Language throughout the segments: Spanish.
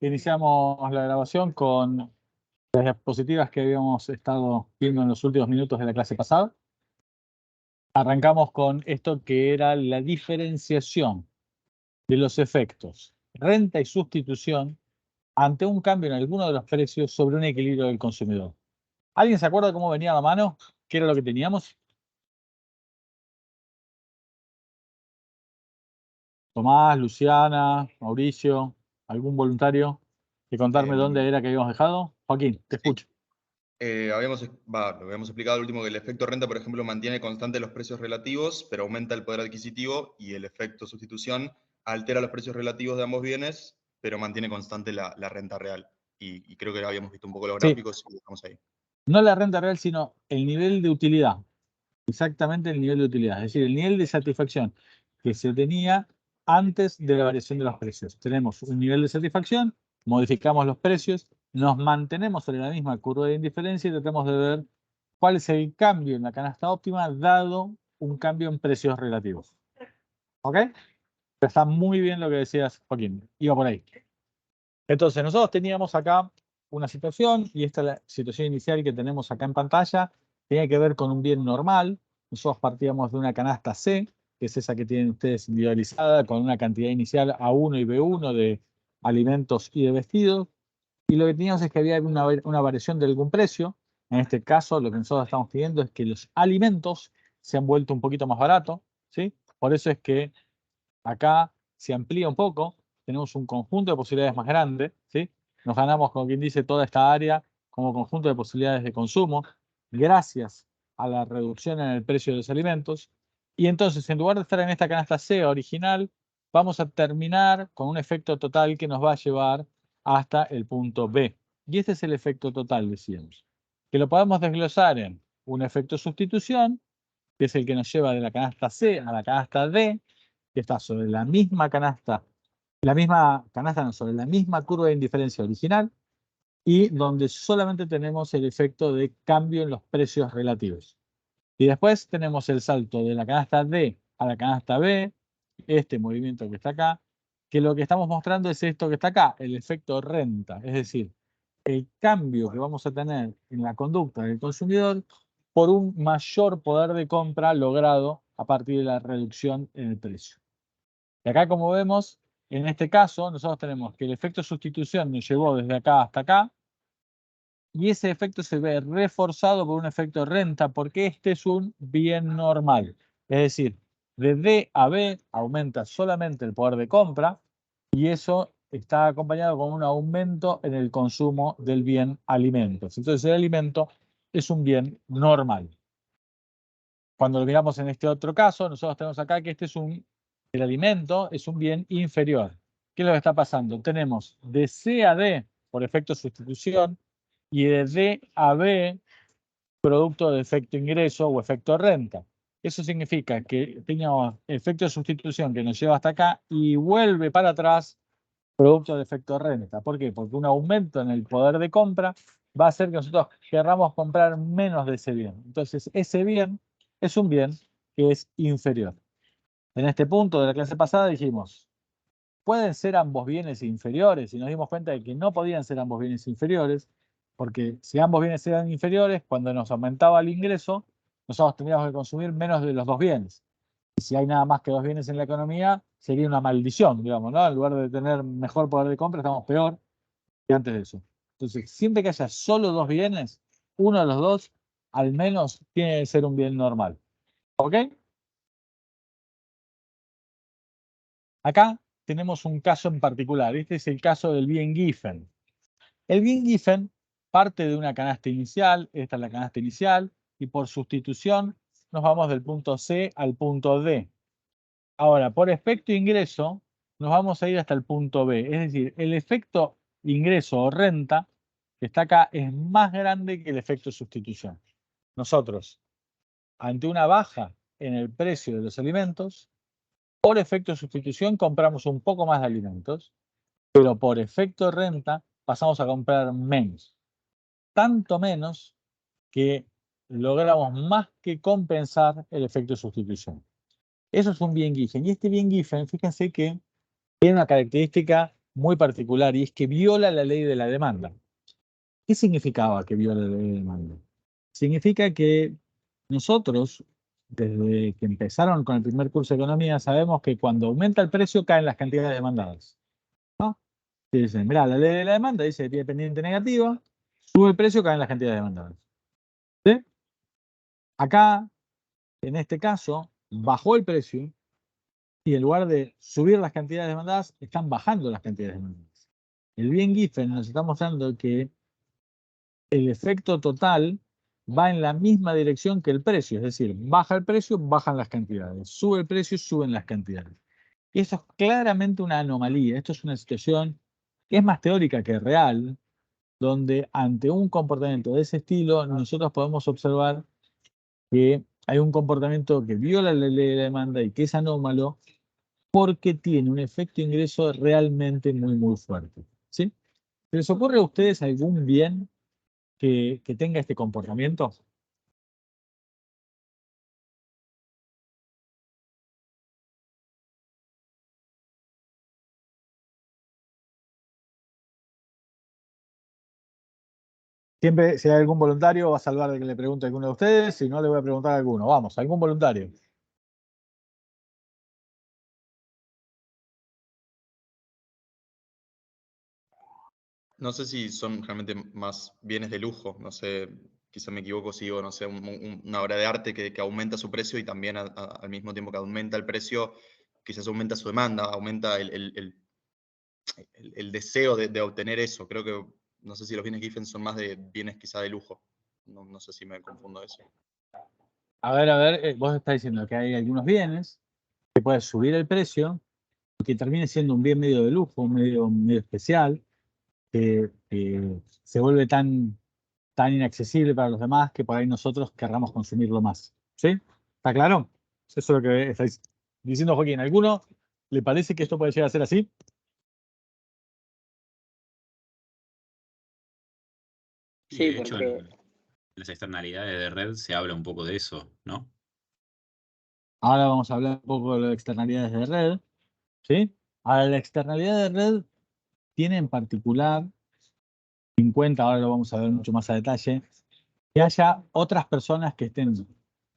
Iniciamos la grabación con las diapositivas que habíamos estado viendo en los últimos minutos de la clase pasada. Arrancamos con esto que era la diferenciación de los efectos renta y sustitución ante un cambio en alguno de los precios sobre un equilibrio del consumidor. ¿Alguien se acuerda cómo venía la mano? ¿Qué era lo que teníamos? Tomás, Luciana, Mauricio, ¿algún voluntario? ¿Que contarme dónde era que habíamos dejado? Joaquín, te escucho. Lo habíamos explicado al último, que el efecto renta, por ejemplo, mantiene constantes los precios relativos, pero aumenta el poder adquisitivo, y el efecto sustitución altera los precios relativos de ambos bienes, pero mantiene constante la renta real. Y creo que habíamos visto un poco los gráficos y estamos ahí. No la renta real, sino el nivel de utilidad. Exactamente el nivel de utilidad, es decir, el nivel de satisfacción que se tenía antes de la variación de los precios. Tenemos un nivel de satisfacción, modificamos los precios, nos mantenemos sobre la misma curva de indiferencia y tratamos de ver cuál es el cambio en la canasta óptima dado un cambio en precios relativos. ¿Ok? Pero está muy bien lo que decías, Joaquín. Iba por ahí. Entonces, nosotros teníamos acá una situación, y esta es la situación inicial que tenemos acá en pantalla. Tenía que ver con un bien normal. Nosotros partíamos de una canasta C, que es esa que tienen ustedes individualizada, con una cantidad inicial A1 y B1 de alimentos y de vestidos. Y lo que teníamos es que había una variación de algún precio. En este caso, lo que nosotros estamos pidiendo es que los alimentos se han vuelto un poquito más baratos, ¿sí? Por eso es que acá se amplía un poco, tenemos un conjunto de posibilidades más grande, ¿sí? Nos ganamos, como quien dice, toda esta área como conjunto de posibilidades de consumo, gracias a la reducción en el precio de los alimentos. Y entonces, en lugar de estar en esta canasta C original, vamos a terminar con un efecto total que nos va a llevar hasta el punto B. Y este es el efecto total, decíamos. Que lo podemos desglosar en un efecto sustitución, que es el que nos lleva de la canasta C a la canasta D, que está sobre la misma canasta, no, sobre la misma curva de indiferencia original, y donde solamente tenemos el efecto de cambio en los precios relativos. Y después tenemos el salto de la canasta D a la canasta B, este movimiento que está acá, que lo que estamos mostrando es esto que está acá, el efecto renta, es decir, el cambio que vamos a tener en la conducta del consumidor por un mayor poder de compra logrado a partir de la reducción en el precio. Y acá, como vemos, en este caso, nosotros tenemos que el efecto sustitución nos llevó desde acá hasta acá, y ese efecto se ve reforzado por un efecto renta, porque este es un bien normal. Es decir, de D a B aumenta solamente el poder de compra, y eso está acompañado con un aumento en el consumo del bien alimentos. Entonces, el alimento es un bien normal. Cuando lo miramos en este otro caso, nosotros tenemos acá que el alimento es un bien inferior. ¿Qué es lo que está pasando? Tenemos de C a D por efecto sustitución y de D a B producto de efecto ingreso o efecto renta. Eso significa que teníamos efecto de sustitución que nos lleva hasta acá y vuelve para atrás producto de efecto renta. ¿Por qué? Porque un aumento en el poder de compra va a hacer que nosotros querramos comprar menos de ese bien. Entonces, ese bien es un bien que es inferior. En este punto de la clase pasada dijimos, ¿pueden ser ambos bienes inferiores? Y nos dimos cuenta de que no podían ser ambos bienes inferiores, porque si ambos bienes eran inferiores, cuando nos aumentaba el ingreso, nosotros tendríamos que consumir menos de los dos bienes. Y si hay nada más que dos bienes en la economía, sería una maldición, digamos, ¿no? En lugar de tener mejor poder de compra, estamos peor que antes de eso. Entonces, siempre que haya solo dos bienes, uno de los dos, al menos, tiene que ser un bien normal. ¿Ok? Acá tenemos un caso en particular. Este es el caso del bien Giffen. El bien Giffen parte de una canasta inicial, esta es la canasta inicial, y por sustitución nos vamos del punto C al punto D. Ahora, por efecto ingreso, nos vamos a ir hasta el punto B. Es decir, el efecto ingreso o renta que está acá es más grande que el efecto sustitución. Nosotros, ante una baja en el precio de los alimentos, por efecto sustitución compramos un poco más de alimentos, pero por efecto renta pasamos a comprar menos. Tanto menos que logramos más que compensar el efecto sustitución. Eso es un bien Giffen. Y este bien Giffen, fíjense que tiene una característica muy particular, y es que viola la ley de la demanda. ¿Qué significaba que viola la ley de la demanda? Significa que nosotros, desde que empezaron con el primer curso de economía, sabemos que cuando aumenta el precio caen las cantidades demandadas, ¿no? Y dicen, mirá, la ley de la demanda dice que tiene pendiente negativa, sube el precio, caen las cantidades demandadas. ¿Sí? Acá, en este caso, bajó el precio y en lugar de subir las cantidades demandadas, están bajando las cantidades demandadas. El bien Giffen nos está mostrando que el efecto total va en la misma dirección que el precio, es decir, baja el precio, bajan las cantidades, sube el precio, suben las cantidades. Y eso es claramente una anomalía, esto es una situación que es más teórica que real, donde ante un comportamiento de ese estilo nosotros podemos observar que hay un comportamiento que viola la ley de la demanda y que es anómalo porque tiene un efecto ingreso realmente muy fuerte. ¿Sí? ¿Se les ocurre a ustedes algún bien que tenga este comportamiento? Siempre, si hay algún voluntario, va a salvar de que le pregunte a alguno de ustedes, si no, le voy a preguntar a alguno. Vamos, algún voluntario. No sé si son realmente más bienes de lujo, no sé, quizá me equivoco si digo, no sé, una obra de arte que aumenta su precio y también al mismo tiempo que aumenta el precio, quizás aumenta su demanda, aumenta el deseo de obtener eso. Creo que, no sé si los bienes Giffen son más de bienes quizá de lujo. No, no sé si me confundo eso. A ver, vos estás diciendo que hay algunos bienes que puede subir el precio, que termine siendo un bien medio de lujo, un medio especial, que se vuelve tan inaccesible para los demás que por ahí nosotros querramos consumirlo más. ¿Sí? ¿Está claro? Eso es lo que está diciendo Joaquín. ¿Alguno le parece que esto puede llegar a ser así? Y Sí, de hecho, porque en las externalidades de red se habla un poco de eso, ¿no? Ahora vamos a hablar un poco de las externalidades de red. ¿Sí? Ahora, la externalidad de red tiene en particular en cuenta, ahora lo vamos a ver mucho más a detalle, que haya otras personas que estén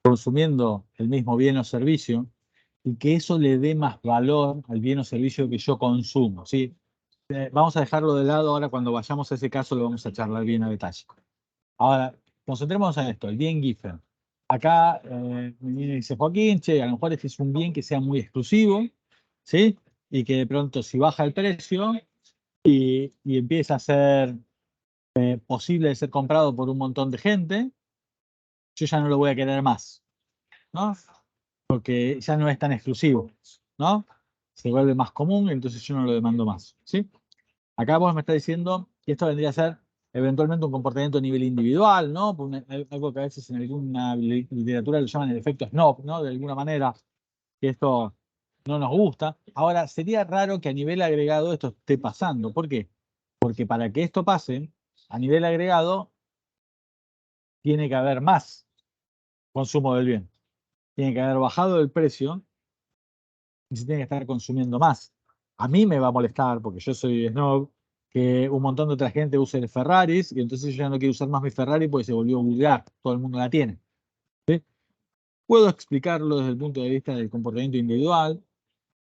consumiendo el mismo bien o servicio y que eso le dé más valor al bien o servicio que yo consumo. ¿Sí? Vamos a dejarlo de lado ahora, cuando vayamos a ese caso lo vamos a charlar bien a detalle. Ahora, concentrémonos en esto, el bien Giffen. Acá me dice Joaquín, che, a lo mejor este es un bien que sea muy exclusivo, ¿sí? Y que de pronto si baja el precio y empieza a ser posible de ser comprado por un montón de gente, yo ya no lo voy a querer más, ¿no? Porque ya no es tan exclusivo, ¿no? Se vuelve más común, entonces yo no lo demando más, ¿sí? Acá vos me estás diciendo que esto vendría a ser eventualmente un comportamiento a nivel individual, ¿no? Algo que a veces en alguna literatura lo llaman el efecto Snob, ¿no? De alguna manera, que esto no nos gusta. Ahora, sería raro que a nivel agregado esto esté pasando. ¿Por qué? Porque para que esto pase, a nivel agregado, tiene que haber más consumo del bien. Tiene que haber bajado el precio y se tiene que estar consumiendo más. A mí me va a molestar, porque yo soy snob, que un montón de otra gente use Ferraris y entonces yo ya no quiero usar más mi Ferrari porque se volvió vulgar. Todo el mundo la tiene. ¿Sí? Puedo explicarlo desde el punto de vista del comportamiento individual,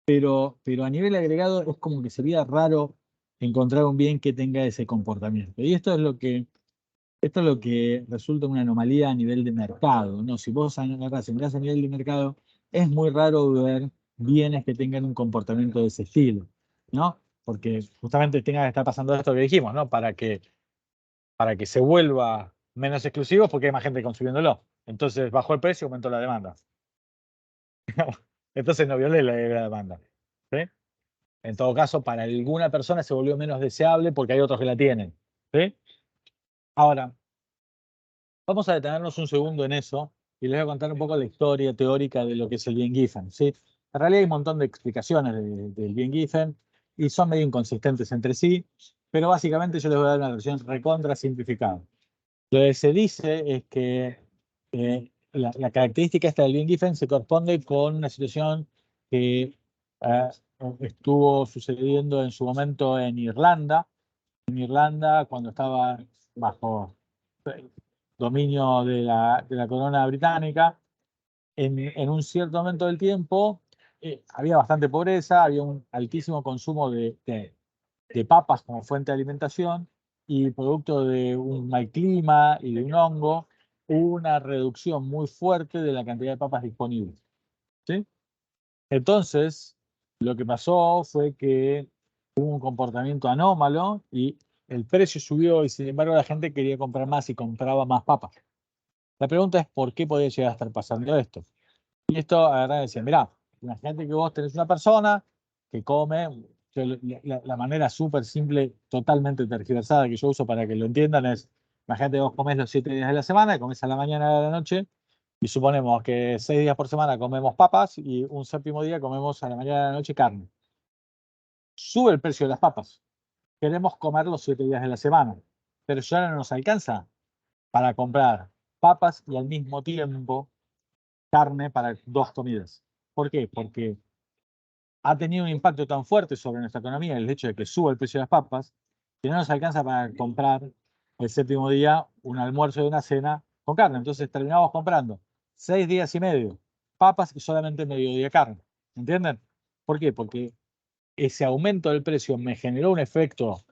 pero a nivel agregado es como que sería raro encontrar un bien que tenga ese comportamiento. Y esto es lo que resulta una anomalía a nivel de mercado, ¿no? Si vos mirás a nivel de mercado, es muy raro ver bienes que tengan un comportamiento de ese estilo, ¿no? Porque justamente tenga que estar pasando esto que dijimos, ¿no? Para que se vuelva menos exclusivo porque hay más gente consumiéndolo. Entonces bajó el precio, aumentó la demanda. Entonces no violé la ley de la demanda. ¿Sí? En todo caso, para alguna persona se volvió menos deseable porque hay otros que la tienen. ¿Sí? Ahora, vamos a detenernos un segundo en eso y les voy a contar un poco la historia teórica de lo que es el bien Giffen, ¿sí? En realidad hay un montón de explicaciones del bien Giffen y son medio inconsistentes entre sí, pero básicamente yo les voy a dar una versión recontra simplificada. Lo que se dice es que la característica esta del bien Giffen se corresponde con una situación que estuvo sucediendo en su momento en Irlanda. En Irlanda, cuando estaba bajo dominio de la corona británica, en un cierto momento del tiempo había bastante pobreza, había un altísimo consumo de papas como fuente de alimentación y producto de un mal clima y de un hongo, hubo una reducción muy fuerte de la cantidad de papas disponibles. ¿Sí? Entonces, lo que pasó fue que hubo un comportamiento anómalo y el precio subió y sin embargo la gente quería comprar más y compraba más papas. La pregunta es por qué podía llegar a estar pasando esto. Y esto agarran y decían, mirá, imagínate que vos tenés una persona que come, la manera súper simple, totalmente tergiversada que yo uso para que lo entiendan es, imagínate que vos comés los 7 días de la semana, comés a la mañana y a la noche, y suponemos que 6 días por semana comemos papas y un séptimo día comemos a la mañana y a la noche carne. Sube el precio de las papas. Queremos comer los 7 días de la semana, pero ya no nos alcanza para comprar papas y al mismo tiempo carne para 2 comidas. ¿Por qué? Porque ha tenido un impacto tan fuerte sobre nuestra economía el hecho de que suba el precio de las papas, que no nos alcanza para comprar el séptimo día un almuerzo y una cena con carne. Entonces terminamos comprando 6 días y medio papas y solamente mediodía carne. ¿Entienden? ¿Por qué? Porque ese aumento del precio me generó un efecto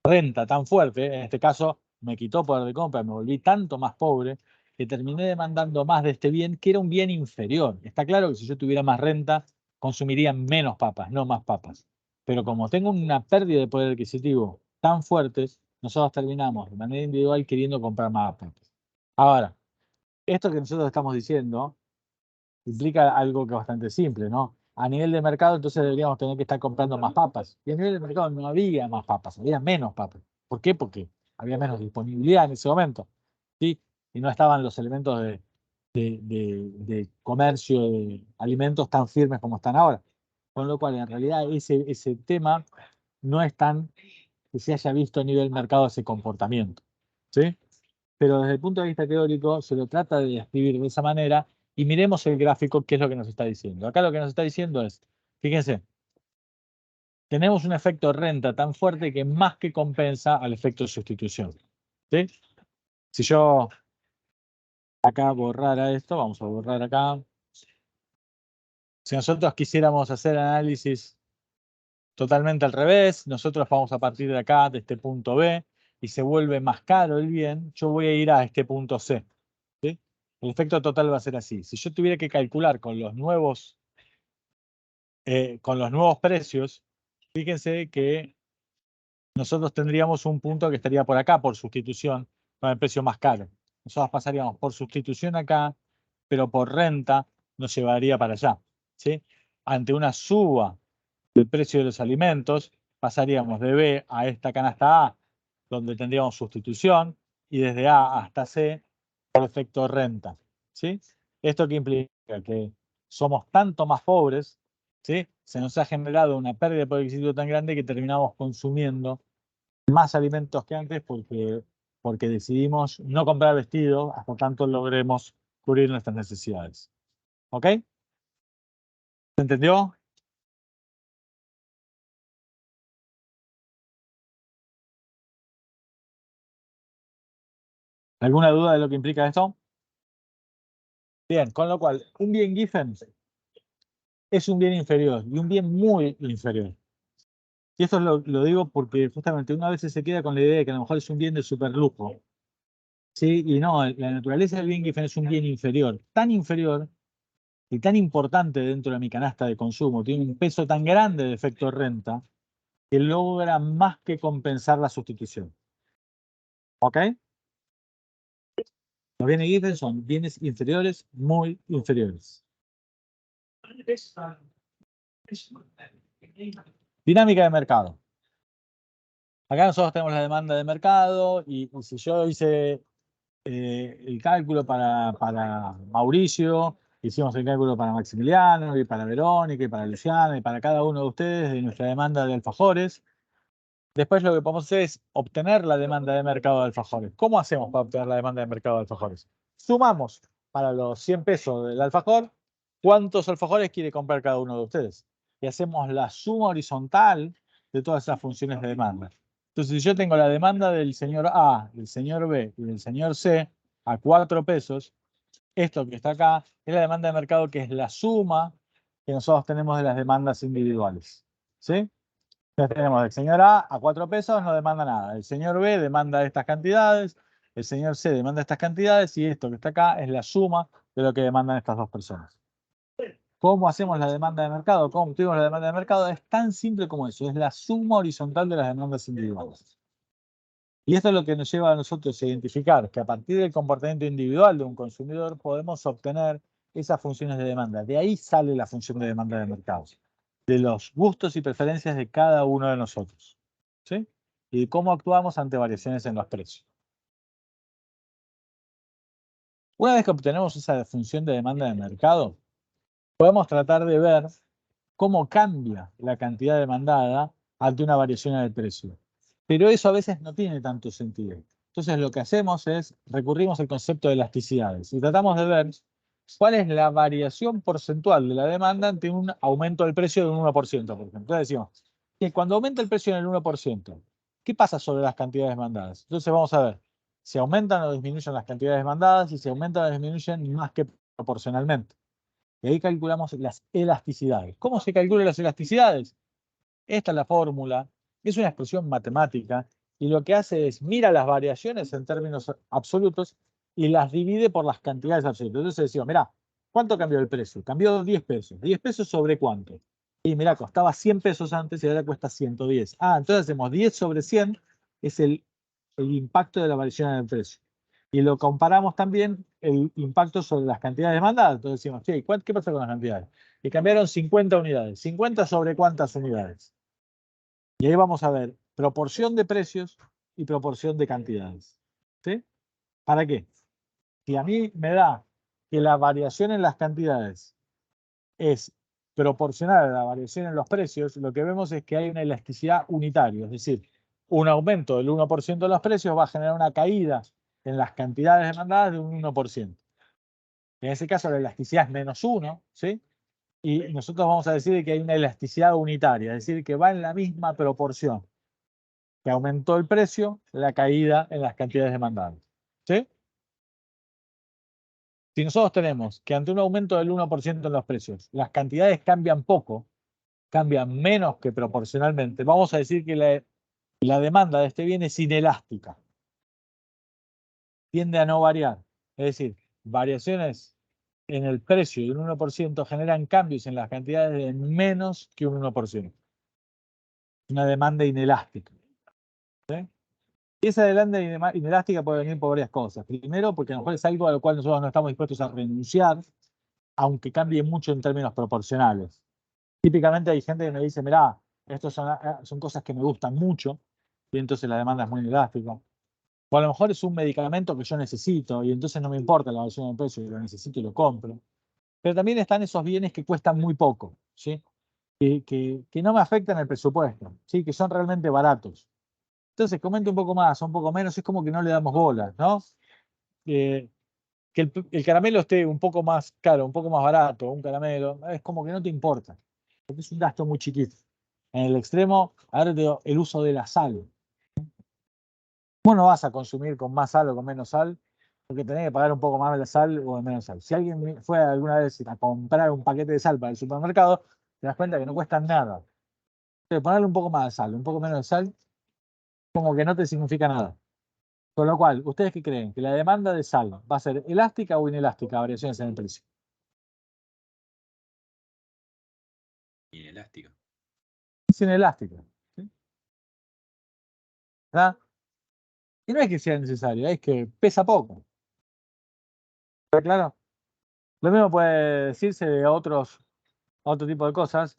renta tan fuerte, en este caso me quitó poder de compra, me volví tanto más pobre que terminé demandando más de este bien, que era un bien inferior. Está claro que si yo tuviera más renta, consumiría menos papas, no más papas. Pero como tengo una pérdida de poder adquisitivo tan fuerte, nosotros terminamos de manera individual queriendo comprar más papas. Ahora, esto que nosotros estamos diciendo implica algo que es bastante simple, ¿no? A nivel de mercado, entonces deberíamos tener que estar comprando más papas. Y a nivel de mercado no había más papas, había menos papas. ¿Por qué? Porque había menos disponibilidad en ese momento, ¿sí? Y no estaban los elementos de comercio de alimentos tan firmes como están ahora. Con lo cual, en realidad, ese tema no es tan que se haya visto a nivel mercado ese comportamiento, ¿sí? Pero desde el punto de vista teórico se lo trata de describir de esa manera y miremos el gráfico, qué es lo que nos está diciendo. Acá lo que nos está diciendo es, fíjense, tenemos un efecto renta tan fuerte que más que compensa al efecto de sustitución. ¿Sí? Si yo acá borrara esto, vamos a borrar acá. Si nosotros quisiéramos hacer análisis totalmente al revés, nosotros vamos a partir de acá, de este punto B, y se vuelve más caro el bien, yo voy a ir a este punto C. ¿Sí? El efecto total va a ser así. Si yo tuviera que calcular con los nuevos precios, fíjense que nosotros tendríamos un punto que estaría por acá, por sustitución, con el precio más caro. Nosotros pasaríamos por sustitución acá, pero por renta nos llevaría para allá. ¿Sí? Ante una suba del precio de los alimentos, pasaríamos de B a esta canasta A, donde tendríamos sustitución, y desde A hasta C por efecto renta. ¿Sí? ¿Esto qué implica? Que somos tanto más pobres, ¿sí? Se nos ha generado una pérdida de poder adquisitivo tan grande que terminamos consumiendo más alimentos que antes porque decidimos no comprar vestidos hasta tanto logremos cubrir nuestras necesidades. ¿Ok? ¿Se entendió? ¿Alguna duda de lo que implica esto? Bien, con lo cual, un bien Giffen es un bien inferior y un bien muy inferior. Y esto lo digo porque justamente una vez se queda con la idea de que a lo mejor es un bien de superlujo. Sí, y no, la naturaleza del bien Giffen es un bien inferior, tan inferior y tan importante dentro de mi canasta de consumo, tiene un peso tan grande de efecto renta, que logra más que compensar la sustitución. ¿Ok? Los bienes Giffen son bienes inferiores, muy inferiores. Dinámica de mercado. Acá nosotros tenemos la demanda de mercado y si yo hice el cálculo para Mauricio, hicimos el cálculo para Maximiliano y para Verónica y para Luciana y para cada uno de ustedes de nuestra demanda de alfajores. Después lo que podemos hacer es obtener la demanda de mercado de alfajores. ¿Cómo hacemos para obtener la demanda de mercado de alfajores? Sumamos para los 100 pesos del alfajor, ¿cuántos alfajores quiere comprar cada uno de ustedes? y hacemos la suma horizontal de todas esas funciones de demanda. Entonces, si yo tengo la demanda del señor A, del señor B y del señor C a 4 pesos, esto que está acá es la demanda de mercado, que es la suma que nosotros tenemos de las demandas individuales. ¿Sí? Entonces tenemos el señor A 4 pesos, no demanda nada. El señor B demanda estas cantidades, el señor C demanda estas cantidades, y esto que está acá es la suma de lo que demandan estas dos personas. ¿Cómo hacemos la demanda de mercado? ¿Cómo obtenemos la demanda de mercado? Es tan simple como eso, es la suma horizontal de las demandas individuales. Y esto es lo que nos lleva a nosotros a identificar que a partir del comportamiento individual de un consumidor podemos obtener esas funciones de demanda. De ahí sale la función de demanda de mercado, de los gustos y preferencias de cada uno de nosotros, ¿sí? Y de cómo actuamos ante variaciones en los precios. Una vez que obtenemos esa función de demanda de mercado, podemos tratar de ver cómo cambia la cantidad demandada ante una variación en el precio. Pero eso a veces no tiene tanto sentido. Entonces lo que hacemos es recurrimos al concepto de elasticidades y tratamos de ver cuál es la variación porcentual de la demanda ante un aumento del precio de un 1%, por ejemplo. Entonces decimos que cuando aumenta el precio en el 1%, ¿qué pasa sobre las cantidades demandadas? Entonces vamos a ver si aumentan o disminuyen las cantidades demandadas, y si aumentan o disminuyen más que proporcionalmente. Y ahí calculamos las elasticidades. ¿Cómo se calculan las elasticidades? Esta es la fórmula, es una expresión matemática, y lo que hace es mira las variaciones en términos absolutos y las divide por las cantidades absolutas. Entonces decimos, mira, ¿cuánto cambió el precio? Cambió 10 pesos. ¿10 pesos sobre cuánto? Y mira, costaba 100 pesos antes y ahora cuesta 110. Ah, entonces hacemos 10 sobre 100, es el impacto de la variación en el precio. Y lo comparamos también el impacto sobre las cantidades demandadas. Entonces decimos, che, ¿qué pasa con las cantidades? Y cambiaron 50 unidades. ¿50 sobre cuántas unidades? Y ahí vamos a ver proporción de precios y proporción de cantidades. ¿Sí? ¿Para qué? Si a mí me da que la variación en las cantidades es proporcional a la variación en los precios, lo que vemos es que hay una elasticidad unitaria, es decir, un aumento del 1% de los precios va a generar una caída en las cantidades demandadas de un 1%. En ese caso la elasticidad es menos 1, ¿sí? Y nosotros vamos a decir que hay una elasticidad unitaria, es decir, que va en la misma proporción que aumentó el precio, la caída en las cantidades demandadas. ¿Sí? Si nosotros tenemos que ante un aumento del 1% en los precios, las cantidades cambian poco, cambian menos que proporcionalmente, vamos a decir que la demanda de este bien es inelástica. Tiende a no variar. Es decir, variaciones en el precio de un 1% generan cambios en las cantidades de menos que un 1%. Una demanda inelástica. ¿Sí? Y esa demanda inelástica puede venir por varias cosas. Primero, porque a lo mejor es algo a lo cual nosotros no estamos dispuestos a renunciar, aunque cambie mucho en términos proporcionales. Típicamente hay gente que me dice, mirá, estas son cosas que me gustan mucho, y entonces la demanda es muy inelástica. O a lo mejor es un medicamento que yo necesito, y entonces no me importa la variación del precio, lo necesito y lo compro. Pero también están esos bienes que cuestan muy poco, ¿sí? Que no me afectan el presupuesto, ¿sí? Que son realmente baratos. Entonces, comente un poco más, un poco menos, es como que no le damos bolas, ¿no? Que el caramelo esté un poco más caro, un poco más barato, un caramelo, es como que no te importa, porque es un gasto muy chiquito. En el extremo, ahora te digo, el uso de la sal. Vos no vas a consumir con más sal o con menos sal, porque tenés que pagar un poco más de la sal o de menos sal. Si alguien fue alguna vez a comprar un paquete de sal para el supermercado, te das cuenta que no cuesta nada. Pero ponerle un poco más de sal, un poco menos de sal, como que no te significa nada. Con lo cual, ¿ustedes qué creen? ¿Que la demanda de sal va a ser elástica o inelástica? Variaciones en el precio. Inelástico. Es inelástica. ¿Sí? ¿Verdad? Y no es que sea necesario, es que pesa poco. ¿Está claro? Lo mismo puede decirse de otro tipo de cosas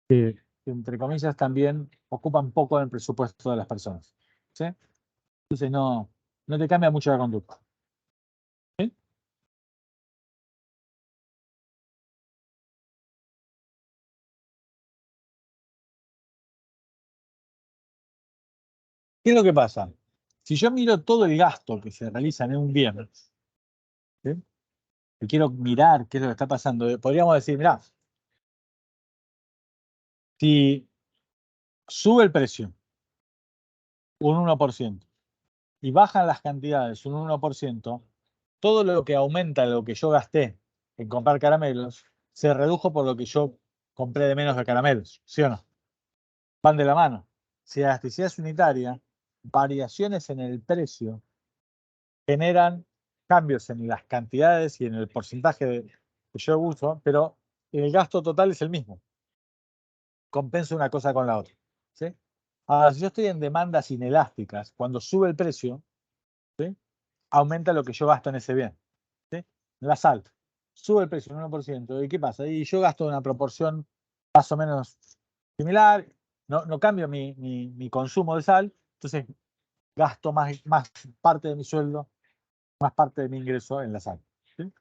que, entre comillas, también ocupan poco del presupuesto de las personas. ¿Sí? Entonces no te cambia mucho la conducta. ¿Sí? ¿Qué es lo que pasa? Si yo miro todo el gasto que se realiza en un bien, ¿sí? Y quiero mirar qué es lo que está pasando, podríamos decir, mirá, Si sube el precio un 1% y bajan las cantidades un 1%, todo lo que aumenta lo que yo gasté en comprar caramelos se redujo por lo que yo compré de menos de caramelos, ¿sí o no? Van de la mano. Si la elasticidad es unitaria, variaciones en el precio generan cambios en las cantidades y en el porcentaje que yo uso, pero el gasto total es el mismo. Compensa una cosa con la otra, ¿sí? Ahora, si yo estoy en demandas inelásticas, cuando sube el precio, ¿sí?, aumenta lo que yo gasto en ese bien, ¿sí? La sal sube el precio un 1%. ¿Y qué pasa? Y yo gasto una proporción más o menos similar, no cambio mi consumo de sal, entonces gasto más parte de mi sueldo, más parte de mi ingreso en la sal, ¿sí?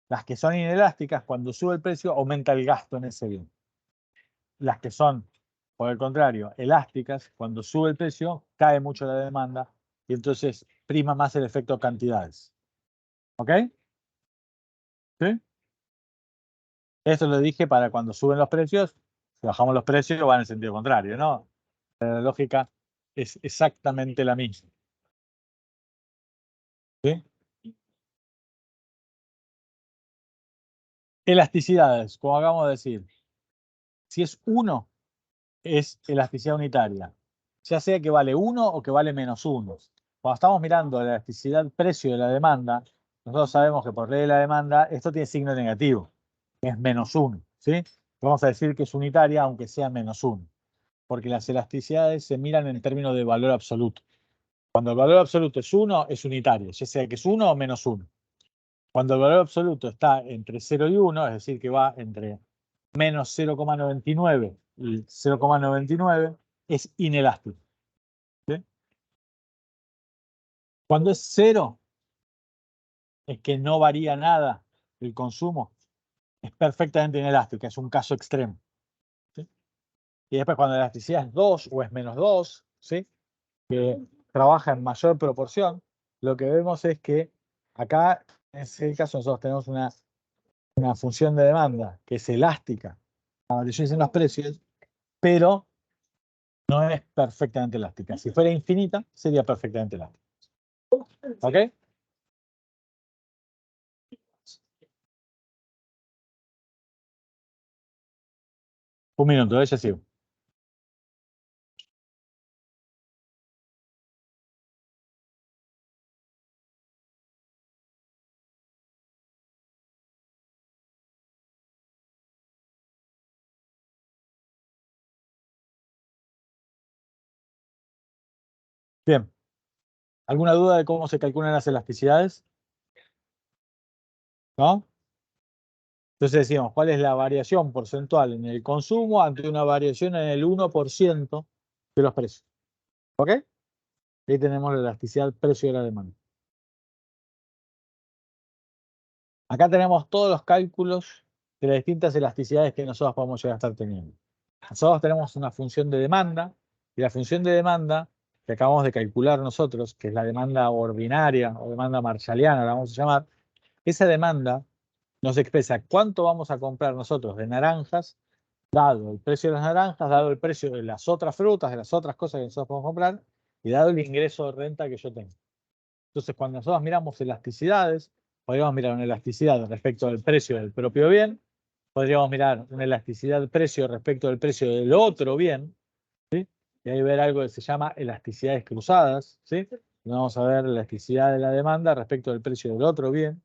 Las que son inelásticas, cuando sube el precio, aumenta el gasto en ese bien. Las que son, por el contrario, elásticas, cuando sube el precio, cae mucho la demanda y entonces prima más el efecto cantidades. ¿Ok? ¿Sí? Esto lo dije para cuando suben los precios, si bajamos los precios va en el sentido contrario, ¿no? La lógica es exactamente la misma. ¿Sí? Elasticidades, como acabamos de decir. Si es 1, es elasticidad unitaria. Ya sea que vale 1 o que vale -1. Cuando estamos mirando la elasticidad precio de la demanda, nosotros sabemos que por ley de la demanda esto tiene signo negativo, es -1, ¿sí? Vamos a decir que es unitaria aunque sea -1, porque las elasticidades se miran en términos de valor absoluto. Cuando el valor absoluto es 1, es unitario, ya sea que es 1 o -1. Cuando el valor absoluto está entre 0 y 1, es decir, que va entre menos 0,99 y 0,99, es inelástico, ¿sí? Cuando es 0, es que no varía nada el consumo, es perfectamente inelástico, es un caso extremo, ¿sí? Y después cuando la elasticidad es 2 o es -2, ¿sí?, que trabaja en mayor proporción, lo que vemos es que acá, en ese caso, nosotros tenemos una función de demanda que es elástica a variaciones en los precios, pero no es perfectamente elástica. Si fuera infinita, sería perfectamente elástica. ¿Ok? Un minuto, ya sigo. Bien. ¿Alguna duda de cómo se calculan las elasticidades? ¿No? Entonces decíamos, ¿cuál es la variación porcentual en el consumo ante una variación en el 1% de los precios? ¿Ok? Ahí tenemos la elasticidad precio de la demanda. Acá tenemos todos los cálculos de las distintas elasticidades que nosotros podemos llegar a estar teniendo. Nosotros tenemos una función de demanda y la función de demanda que acabamos de calcular nosotros, que es la demanda ordinaria o demanda marshalliana, la vamos a llamar, esa demanda nos expresa cuánto vamos a comprar nosotros de naranjas, dado el precio de las naranjas, dado el precio de las otras frutas, de las otras cosas que nosotros podemos comprar y dado el ingreso de renta que yo tengo. Entonces, cuando nosotros miramos elasticidades, podríamos mirar una elasticidad respecto del precio del propio bien, podríamos mirar una elasticidad del precio respecto del precio del otro bien, ¿sí? Y ahí ver algo que se llama elasticidades cruzadas, ¿sí? Vamos a ver la elasticidad de la demanda respecto del precio del otro bien.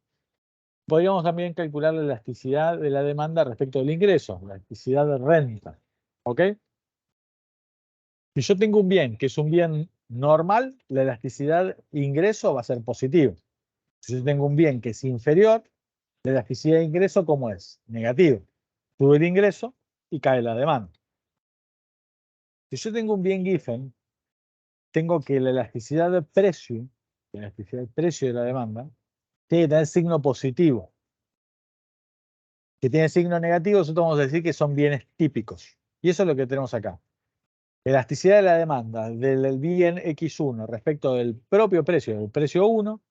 Podríamos también calcular la elasticidad de la demanda respecto del ingreso, la elasticidad de renta, ¿ok? Si yo tengo un bien que es un bien normal, la elasticidad ingreso va a ser positiva. Si yo tengo un bien que es inferior, la elasticidad de ingreso, ¿cómo es? Negativo. Sube el ingreso y cae la demanda. Si yo tengo un bien Giffen, tengo que la elasticidad de precio, la elasticidad del precio de la demanda, tiene que tener signo positivo. Que tiene signo negativo, nosotros vamos a decir que son bienes típicos. Y eso es lo que tenemos acá. Elasticidad de la demanda del bien X1 respecto del propio precio, del precio 1,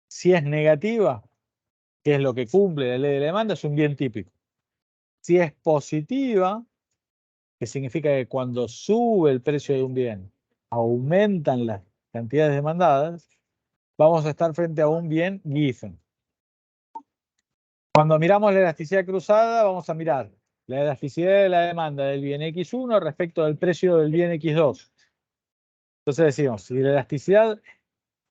si es negativa, que es lo que cumple la ley de la demanda, es un bien típico. Si es positiva, que significa que cuando sube el precio de un bien, aumentan las cantidades demandadas, vamos a estar frente a un bien Giffen. Cuando miramos la elasticidad cruzada, vamos a mirar la elasticidad de la demanda del bien X1 respecto del precio del bien X2. Entonces decimos, si la elasticidad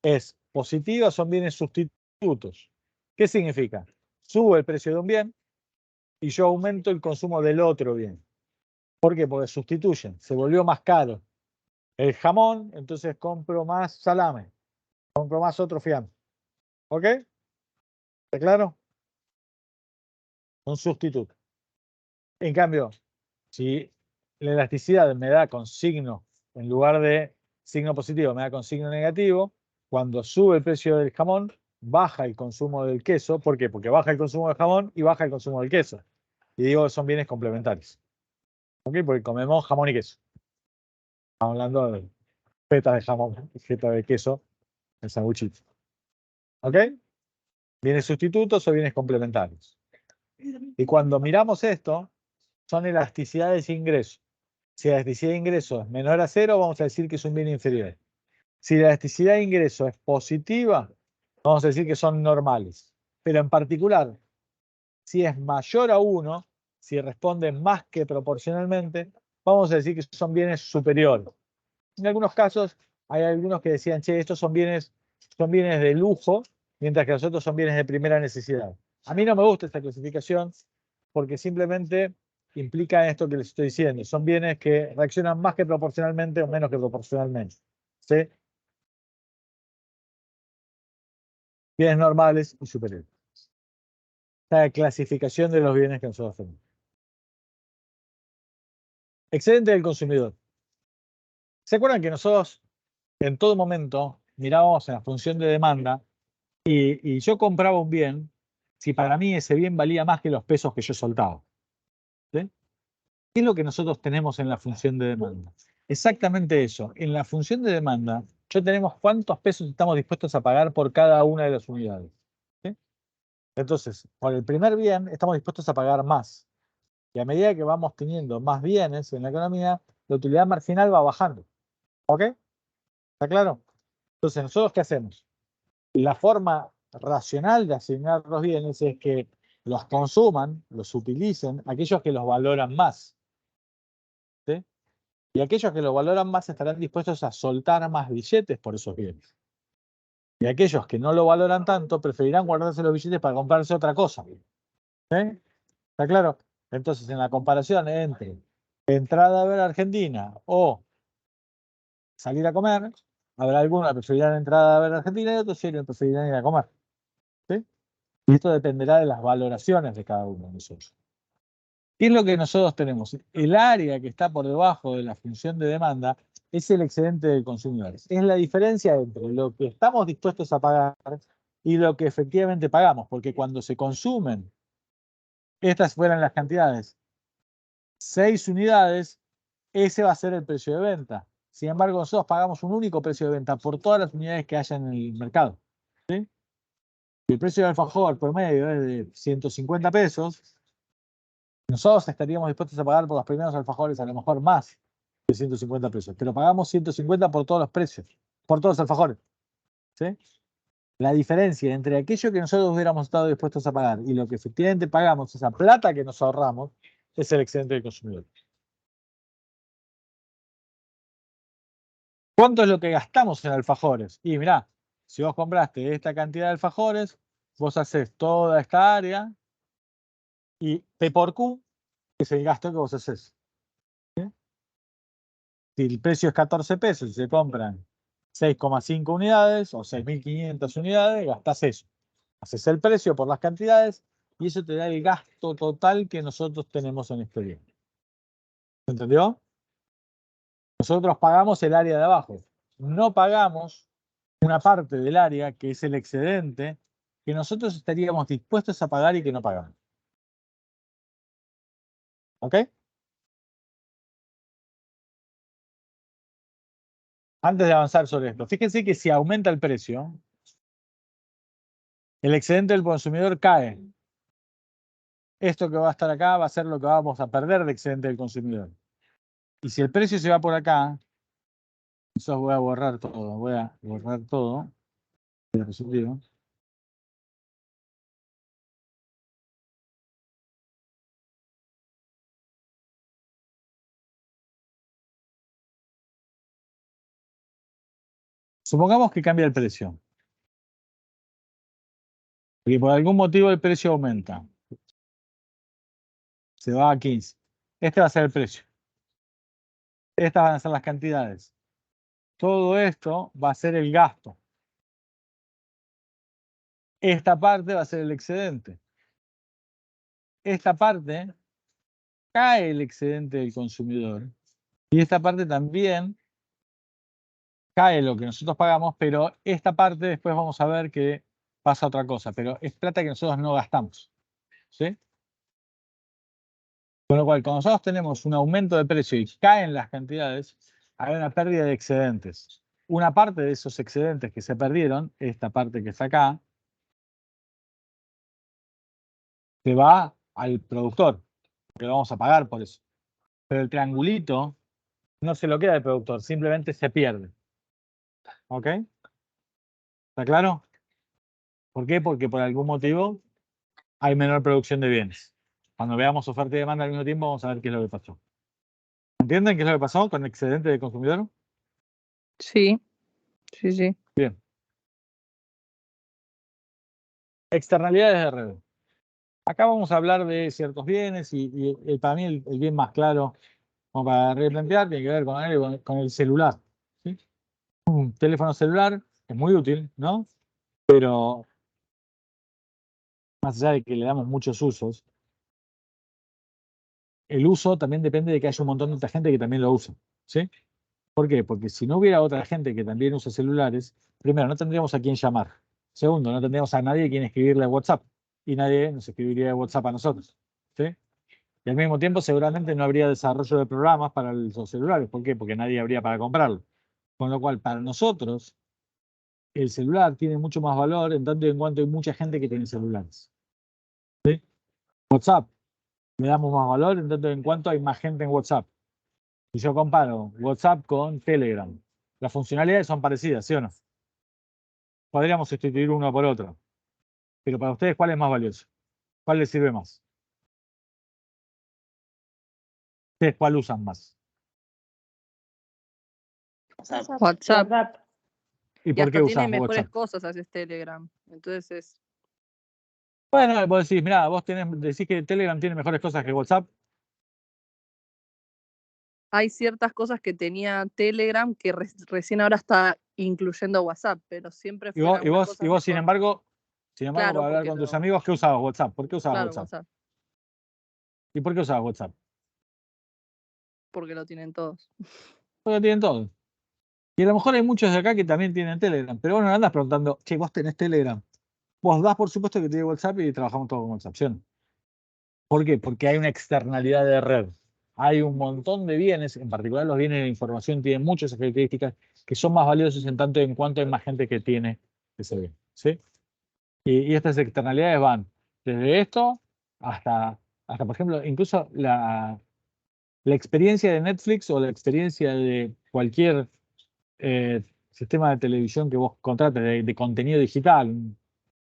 es positiva, son bienes sustitutos. ¿Qué significa? Sube el precio de un bien y yo aumento el consumo del otro bien. ¿Por qué? Porque sustituyen, se volvió más caro el jamón, entonces compro más salame, compro más otro fiambre. ¿Ok? ¿Está claro? Un sustituto. En cambio, si la elasticidad me da con signo, en lugar de signo positivo, me da con signo negativo, cuando sube el precio del jamón, baja el consumo del queso. ¿Por qué? Porque baja el consumo del jamón y baja el consumo del queso. Y digo que son bienes complementarios. ¿Ok? Porque comemos jamón y queso. Estamos hablando de fetas de jamón, fetas de queso, el sanguchito. ¿Ok? Bienes sustitutos o bienes complementarios. Y cuando miramos esto, son elasticidades de ingreso. Si la elasticidad de ingreso es menor a 0, vamos a decir que es un bien inferior. Si la elasticidad de ingreso es positiva, vamos a decir que son normales. Pero en particular, si es mayor a 1, si responden más que proporcionalmente, vamos a decir que son bienes superiores. En algunos casos, hay algunos que decían, che, estos son bienes de lujo, mientras que los otros son bienes de primera necesidad. A mí no me gusta esta clasificación porque simplemente implica esto que les estoy diciendo. Son bienes que reaccionan más que proporcionalmente o menos que proporcionalmente. ¿Sí? Bienes normales y superiores. La clasificación de los bienes que nosotros tenemos. Excedente del consumidor. ¿Se acuerdan que nosotros en todo momento mirábamos en la función de demanda y yo compraba un bien si para mí ese bien valía más que los pesos que yo soltaba? ¿Sí? ¿Qué es lo que nosotros tenemos en la función de demanda? Exactamente eso. En la función de demanda, ya tenemos cuántos pesos estamos dispuestos a pagar por cada una de las unidades. ¿Sí? Entonces, por el primer bien estamos dispuestos a pagar más. Y a medida que vamos teniendo más bienes en la economía, la utilidad marginal va bajando. ¿Ok? ¿Está claro? Entonces, ¿nosotros qué hacemos? La forma racional de asignar los bienes es que los consuman, los utilicen aquellos que los valoran más. ¿Sí? Y aquellos que los valoran más estarán dispuestos a soltar más billetes por esos bienes. Y aquellos que no lo valoran tanto preferirán guardarse los billetes para comprarse otra cosa. ¿Sí? ¿Está claro? Entonces, en la comparación entre entrada a ver a Argentina o salir a comer, habrá algunos que preferirán entrar a ver a Argentina y otros preferirán ir a comer. ¿Sí? Y esto dependerá de las valoraciones de cada uno de nosotros. ¿Qué es lo que nosotros tenemos? El área que está por debajo de la función de demanda es el excedente del consumidor. Es la diferencia entre lo que estamos dispuestos a pagar y lo que efectivamente pagamos, porque cuando se consumen, estas fueran las cantidades, 6 unidades, ese va a ser el precio de venta. Sin embargo, nosotros pagamos un único precio de venta por todas las unidades que haya en el mercado. ¿Sí? El precio del alfajor promedio es de 150 pesos. Nosotros estaríamos dispuestos a pagar por los primeros alfajores a lo mejor más de 150 pesos, pero pagamos 150 por todos los precios, por todos los alfajores. ¿Sí? La diferencia entre aquello que nosotros hubiéramos estado dispuestos a pagar y lo que efectivamente pagamos, esa plata que nos ahorramos, es el excedente del consumidor. ¿Cuánto es lo que gastamos en alfajores? Y mirá, si vos compraste esta cantidad de alfajores, vos haces toda esta área y P por Q es el gasto que vos haces. ¿Sí? Si el precio es 14 pesos y se compran 6,5 unidades o 6.500 unidades, gastás eso. Haces el precio por las cantidades y eso te da el gasto total que nosotros tenemos en este bien. ¿Entendió? Nosotros pagamos el área de abajo. No pagamos una parte del área que es el excedente que nosotros estaríamos dispuestos a pagar y que no pagamos. ¿Ok? Antes de avanzar sobre esto, fíjense que si aumenta el precio, el excedente del consumidor cae. Esto que va a estar acá va a ser lo que vamos a perder de excedente del consumidor. Y si el precio se va por acá, eso voy a borrar todo, el positivo. Supongamos que cambia el precio. Y por algún motivo el precio aumenta. Se va a 15. Este va a ser el precio. Estas van a ser las cantidades. Todo esto va a ser el gasto. Esta parte va a ser el excedente. Esta parte cae el excedente del consumidor. Y esta parte también cae lo que nosotros pagamos, pero esta parte después vamos a ver que pasa otra cosa. Pero es plata que nosotros no gastamos. ¿Sí? Con lo cual, cuando nosotros tenemos un aumento de precio y caen las cantidades, hay una pérdida de excedentes. Una parte de esos excedentes que se perdieron, esta parte que está acá, se va al productor, que lo vamos a pagar por eso. Pero el triangulito no se lo queda al productor, simplemente se pierde. ¿Ok? ¿Está claro? ¿Por qué? Porque por algún motivo hay menor producción de bienes. Cuando veamos oferta y demanda al mismo tiempo, vamos a ver qué es lo que pasó. ¿Entienden qué es lo que pasó con el excedente de consumidor? Sí, sí, sí. Bien. Externalidades de red. Acá vamos a hablar de ciertos bienes y para mí el bien más claro, como para replantear, tiene que ver con el celular. ¿Sí? Un teléfono celular es muy útil, ¿no? Pero más allá de que le damos muchos usos, el uso también depende de que haya un montón de otra gente que también lo use. ¿Sí? ¿Por qué? Porque si no hubiera otra gente que también usa celulares, primero, no tendríamos a quién llamar. Segundo, no tendríamos a nadie a quien escribirle a WhatsApp. Y nadie nos escribiría a WhatsApp a nosotros. ¿Sí? Y al mismo tiempo seguramente no habría desarrollo de programas para los celulares. ¿Por qué? Porque nadie habría para comprarlo. Con lo cual, para nosotros, el celular tiene mucho más valor en tanto y en cuanto hay mucha gente que tiene celulares. ¿Sí? WhatsApp, le damos más valor en tanto y en cuanto hay más gente en WhatsApp. Si yo comparo WhatsApp con Telegram, las funcionalidades son parecidas, ¿sí o no? Podríamos sustituir uno por otro. Pero para ustedes, ¿cuál es más valioso? ¿Cuál les sirve más? ¿Ustedes cuál usan más? WhatsApp. ¿Y Y por hasta qué tiene usas mejores WhatsApp? cosas, haces Telegram. Entonces Bueno, vos decís, mirá, decís que Telegram tiene mejores cosas que WhatsApp. hay ciertas cosas que tenía Telegram que recién ahora está incluyendo WhatsApp, pero siempre Y fueron algunas cosas sin mejor. embargo, Claro, para hablar porque con tus amigos, ¿qué usabas WhatsApp? ¿Por qué usabas claro, WhatsApp? WhatsApp, ¿Y por qué usabas WhatsApp? porque lo tienen todos. Porque lo tienen todo. Y a lo mejor hay muchos de acá que también tienen Telegram, pero vos no andas preguntando, che, vos tenés Telegram. Vos das por supuesto que tiene WhatsApp y trabajamos todos con WhatsApp, ¿sí o no? ¿Por qué? Porque hay una externalidad de red. Hay un montón de bienes, en particular los bienes de información tienen muchas características que son más valiosos en tanto en cuanto hay más gente que tiene ese bien. ¿Sí? Y estas externalidades van desde esto hasta por ejemplo, incluso la experiencia de Netflix o la experiencia de cualquier sistema de televisión que vos contrates de contenido digital,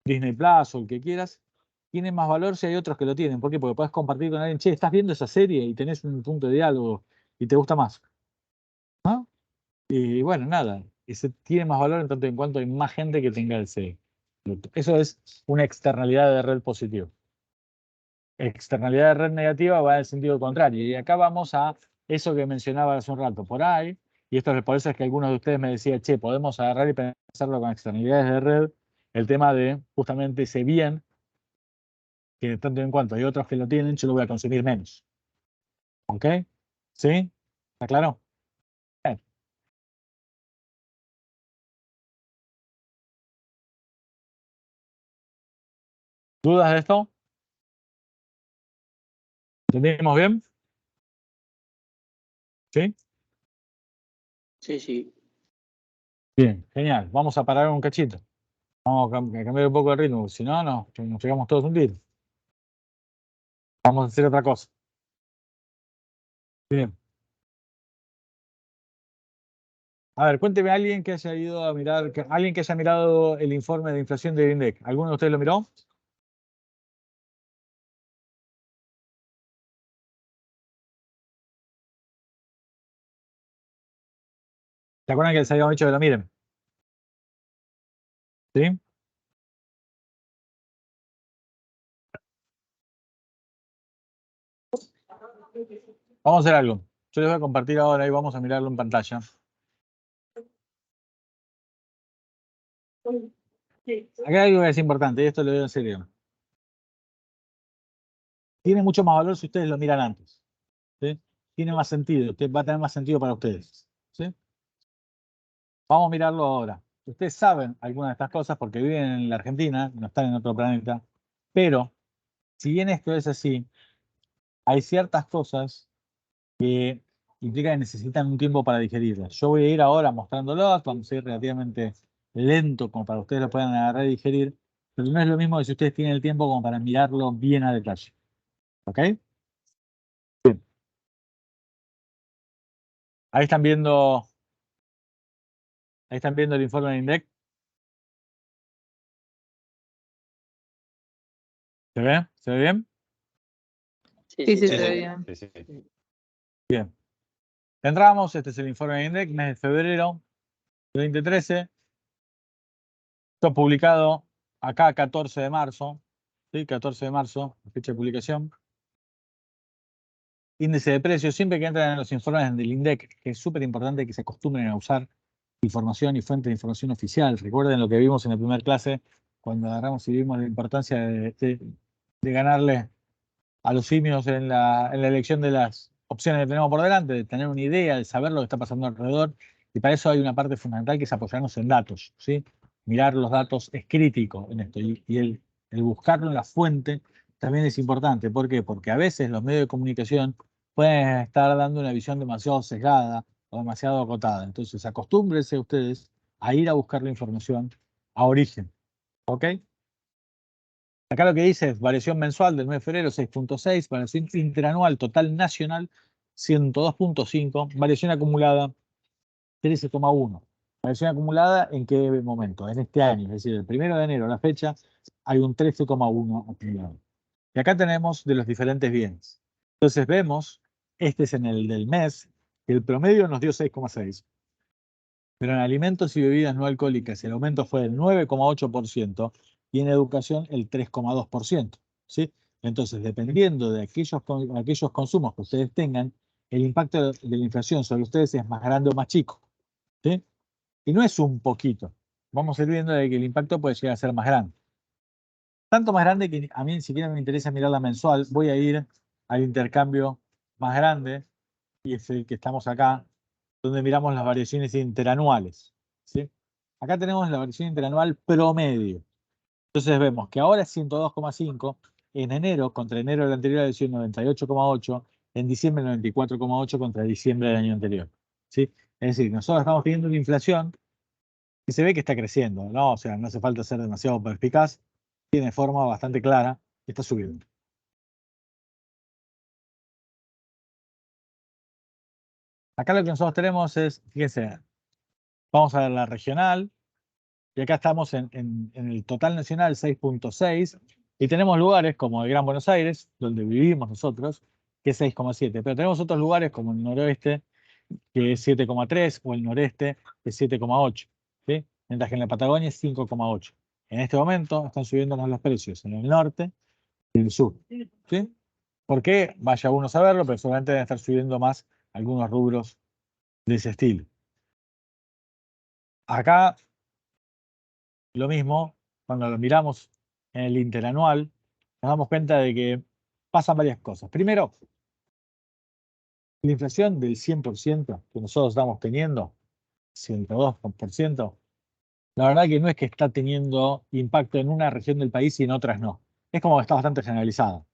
Disney Plus o el que quieras, tiene más valor si hay otros que lo tienen. ¿Por qué? Porque podés compartir con alguien, che, estás viendo esa serie y tenés un punto de diálogo y te gusta más. ¿No? Y bueno, nada, ese tiene más valor en tanto en cuanto hay más gente que tenga ese producto. Eso es una externalidad de red positiva. Externalidad de red negativa va en el sentido contrario. Y acá vamos a eso que mencionaba hace un rato. Por ahí, y esto es por eso es que algunos de ustedes me decían, che, podemos agarrar y pensarlo con externalidades de red, el tema de justamente ese bien que tanto en cuanto hay otros que lo tienen, yo lo voy a consumir menos. ¿Ok? ¿Sí? ¿Está claro? Bien. ¿Dudas de esto? ¿Entendimos bien? ¿Sí? Sí, sí. Bien, genial. Vamos a parar un cachito. Vamos a cambiar un poco el ritmo, si no, nos llegamos todos un tiro. Vamos a hacer otra cosa. Bien. A ver, cuénteme a alguien que haya ido a mirar, alguien que haya mirado el informe de inflación del INDEC. ¿Alguno de ustedes lo miró? ¿Se acuerdan que les habíamos dicho que lo miren? ¿Sí? Vamos a hacer algo. Yo les voy a compartir ahora y vamos a mirarlo en pantalla. Acá hay algo que es importante, y esto lo digo en serio. Tiene mucho más valor si ustedes lo miran antes. ¿Sí? Tiene más sentido, va a tener más sentido para ustedes. ¿Sí? Vamos a mirarlo ahora. Ustedes saben algunas de estas cosas porque viven en la Argentina, no están en otro planeta. Pero, si bien esto es así, hay ciertas cosas que implica que necesitan un tiempo para digerirlas. Yo voy a ir ahora mostrándolos, vamos a ir relativamente lento como para que ustedes lo puedan agarrar y digerir, pero no es lo mismo que si ustedes tienen el tiempo como para mirarlo bien a detalle. ¿Ok? Bien. Ahí están viendo el informe de INDEC. ¿Se ve? ¿Se ve bien? Sí, sí, Sí, se sí. ve bien. Sí, sí. Bien. Entramos, este es el informe de INDEC, mes de febrero de 2013. Esto publicado acá 14 de marzo. ¿Sí? 14 de marzo, fecha de publicación. Índice de precios, siempre que entran en los informes del INDEC, que es súper importante que se acostumbren a usar información y fuente de información oficial. Recuerden lo que vimos en la primera clase, cuando agarramos y vimos la importancia de ganarle a los simios en la elección de las opciones que tenemos por delante, de tener una idea, de saber lo que está pasando alrededor. Y para eso hay una parte fundamental que es apoyarnos en datos, ¿sí? Mirar los datos es crítico en esto. Y el buscarlo en la fuente también es importante. ¿Por qué? Porque a veces los medios de comunicación pueden estar dando una visión demasiado sesgada o demasiado acotada. Entonces, acostúmbrense ustedes a ir a buscar la información a origen. ¿Ok? Acá lo que dice es variación mensual del mes de febrero 6.6, variación interanual total nacional 102.5, variación acumulada 13,1. Variación acumulada ¿en qué momento? En este año, es decir, el 1 de enero a la fecha hay un 13,1 acumulado. Y acá tenemos de los diferentes bienes. Entonces vemos, este es en el del mes, que el promedio nos dio 6,6. Pero en alimentos y bebidas no alcohólicas el aumento fue del 9,8% y en educación el 3,2%. ¿Sí? Entonces, dependiendo de aquellos consumos que ustedes tengan, el impacto de la inflación sobre ustedes es más grande o más chico. ¿Sí? Y no es un poquito. Vamos a ir viendo de que el impacto puede llegar a ser más grande. Tanto más grande que a mí ni siquiera me interesa mirar la mensual. Voy a ir al intercambio más grande, y es el que estamos acá, donde miramos las variaciones interanuales. ¿Sí? Acá tenemos la variación interanual promedio. Entonces vemos que ahora es 102,5, en enero contra enero del anterior es 98,8, en diciembre 94,8 contra diciembre del año anterior. ¿Sí? Es decir, nosotros estamos teniendo una inflación que se ve que está creciendo, ¿no? O sea, no hace falta ser demasiado perspicaz, tiene forma bastante clara, está subiendo. Acá lo que nosotros tenemos es, fíjense, vamos a ver la regional, y acá estamos en el total nacional 6.6, y tenemos lugares como el Gran Buenos Aires, donde vivimos nosotros, que es 6,7, pero tenemos otros lugares como el noroeste, que es 7,3, o el noreste, que es 7,8, ¿sí? Mientras que en la Patagonia es 5,8. En este momento están subiendo más los precios en el norte y en el sur. ¿Sí? ¿Por qué? Vaya uno a saberlo, pero seguramente deben estar subiendo más algunos rubros de ese estilo. Acá, lo mismo, cuando lo miramos en el interanual, nos damos cuenta de que pasan varias cosas. Primero, la inflación del 100% que nosotros estamos teniendo, 102%, la verdad que no es que está teniendo impacto en una región del país y en otras no. Es como que está bastante generalizada.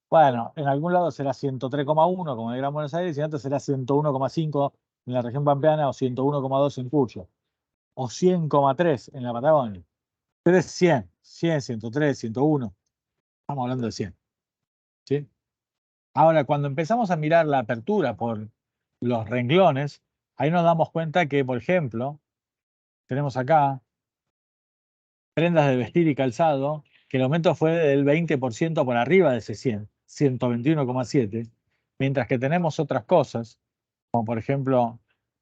Bueno, en algún lado será 103,1 como en el Gran Buenos Aires y en otro será 101,5 en la región pampeana o 101,2 en Cuyo o 100,3 en la Patagonia. Pero es 100, 103, 101. Estamos hablando de 100. ¿Sí? Ahora, cuando empezamos a mirar la apertura por los renglones, ahí nos damos cuenta que, por ejemplo, tenemos acá prendas de vestir y calzado, que el aumento fue del 20% por arriba de ese 100, 121,7, mientras que tenemos otras cosas, como por ejemplo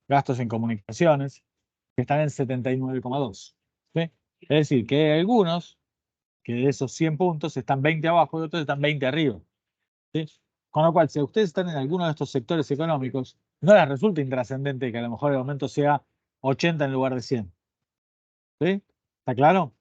gastos en comunicaciones, que están en 79,2. ¿Sí? Es decir, que hay algunos que de esos 100 puntos están 20 abajo y otros están 20 arriba. ¿Sí? Con lo cual, si ustedes están en alguno de estos sectores económicos, no les resulta intrascendente que a lo mejor el aumento sea 80 en lugar de 100. ¿Sí? ¿Está claro?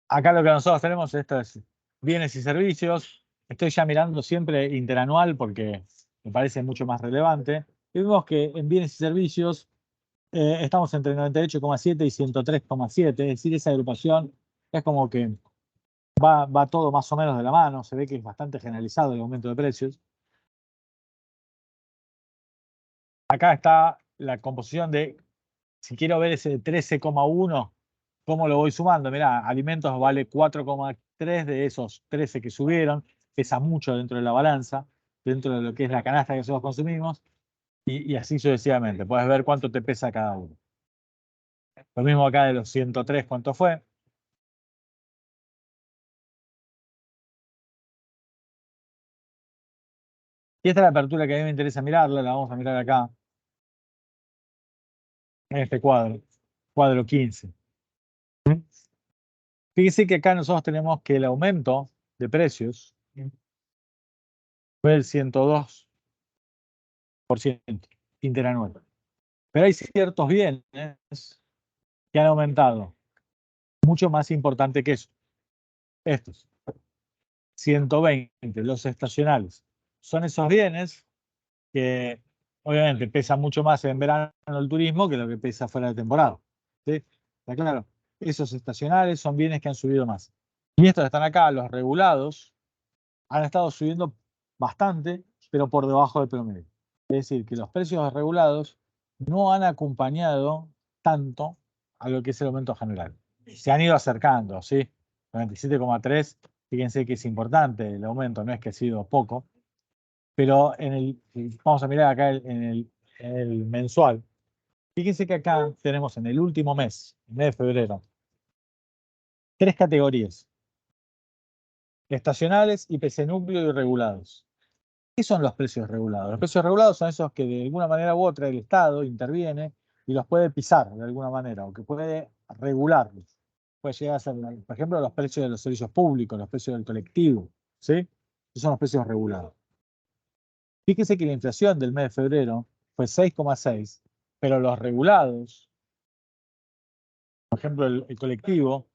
Acá lo que nosotros tenemos esto es bienes y servicios. Estoy ya mirando siempre interanual porque me parece mucho más relevante. Y vemos que en bienes y servicios estamos entre 98,7 y 103,7. Es decir, esa agrupación es como que va todo más o menos de la mano. Se ve que es bastante generalizado el aumento de precios. Acá está la composición de, si quiero ver ese 13,1, ¿cómo lo voy sumando? Mirá, alimentos vale 4,3 de esos 13 que subieron, pesa mucho dentro de la balanza, dentro de lo que es la canasta que nosotros consumimos, y así sucesivamente. Puedes ver cuánto te pesa cada uno. Lo mismo acá de los 103, ¿cuánto fue? Y esta es la apertura que a mí me interesa mirarla, la vamos a mirar acá, en este cuadro 15. Fíjense que acá nosotros tenemos que el aumento de precios fue el 102% interanual. Pero hay ciertos bienes que han aumentado mucho más importante que eso. Estos, 120, los estacionales. Son esos bienes que obviamente pesan mucho más en verano el turismo que lo que pesa fuera de temporada. ¿Sí? ¿Está claro? Esos estacionales son bienes que han subido más. Y estos que están acá, los regulados, han estado subiendo bastante, pero por debajo del promedio. Es decir, que los precios regulados no han acompañado tanto a lo que es el aumento general. Se han ido acercando, ¿sí? 97,3, fíjense que es importante el aumento, no es que ha sido poco, pero vamos a mirar acá en el mensual. Fíjense que acá tenemos en el último mes, el mes de febrero, 3 categorías: estacionales, IPC núcleo y regulados. ¿Qué son los precios regulados? Los precios regulados son esos que de alguna manera u otra el Estado interviene y los puede pisar de alguna manera o que puede regularlos. Puede llegar a ser, por ejemplo, los precios de los servicios públicos, los precios del colectivo, ¿sí? Esos son los precios regulados. Fíjese que la inflación del mes de febrero fue 6,6, pero los regulados, por ejemplo, el colectivo,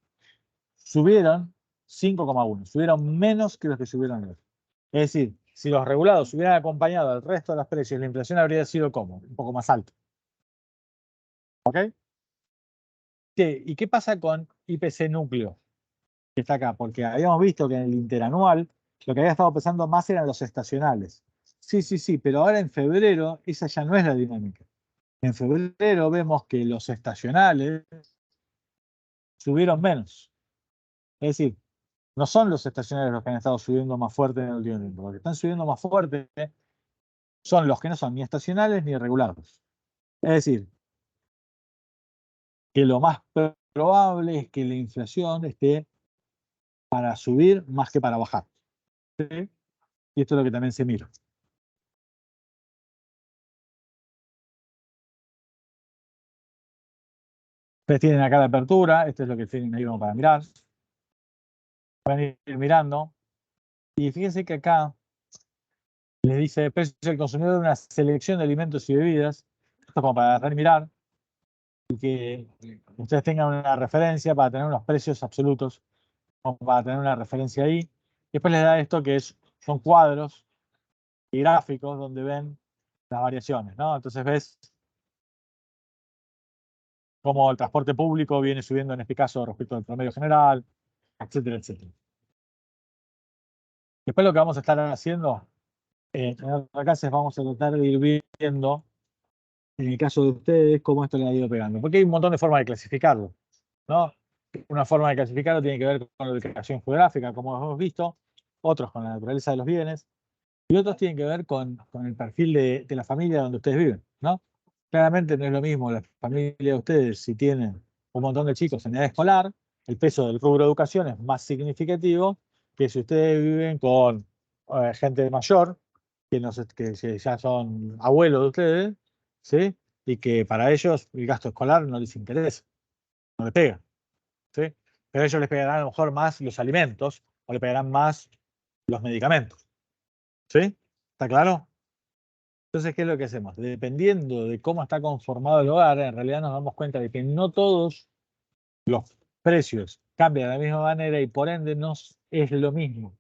subieron 5,1, subieron menos que los que subieron los. Es decir, si los regulados hubieran acompañado al resto de los precios, la inflación habría sido como un poco más alta. ¿Ok? ¿Y qué pasa con IPC núcleo? Que está acá, porque habíamos visto que en el interanual lo que había estado pesando más eran los estacionales. Sí, pero ahora en febrero esa ya no es la dinámica. En febrero vemos que los estacionales subieron menos. Es decir, no son los estacionales los que han estado subiendo más fuerte en el último tiempo. Los que están subiendo más fuerte son los que no son ni estacionales ni regulados. Es decir, que lo más probable es que la inflación esté para subir más que para bajar. ¿Sí? Y esto es lo que también se mira. Ustedes tienen acá la apertura, esto es lo que tienen ahí como para mirar. Pueden ir mirando. Y fíjense que acá les dice precio del consumidor de una selección de alimentos y bebidas. Esto es como para mirar y que ustedes tengan una referencia para tener unos precios absolutos, como para tener una referencia ahí. Después les da esto que son cuadros y gráficos donde ven las variaciones, ¿no? Entonces ves cómo el transporte público viene subiendo en este caso respecto al promedio general, etcétera, etcétera. Después lo que vamos a estar haciendo en otras clases vamos a tratar de ir viendo, en el caso de ustedes, cómo esto le ha ido pegando. Porque hay un montón de formas de clasificarlo, ¿no? Una forma de clasificarlo tiene que ver con la ubicación geográfica, como hemos visto, otros con la naturaleza de los bienes, y otros tienen que ver con el perfil de la familia donde ustedes viven, ¿no? Claramente no es lo mismo la familia de ustedes si tienen un montón de chicos en edad escolar, el peso del rubro de educación es más significativo que si ustedes viven con gente mayor, que ya son abuelos de ustedes, ¿sí? Y que para ellos el gasto escolar no les interesa, no les pega, ¿sí? Pero a ellos les pegarán a lo mejor más los alimentos o les pegarán más los medicamentos, ¿sí? ¿Está claro? Entonces, ¿qué es lo que hacemos? Dependiendo de cómo está conformado el hogar, en realidad nos damos cuenta de que no todos los precios cambian de la misma manera y por ende no es lo mismo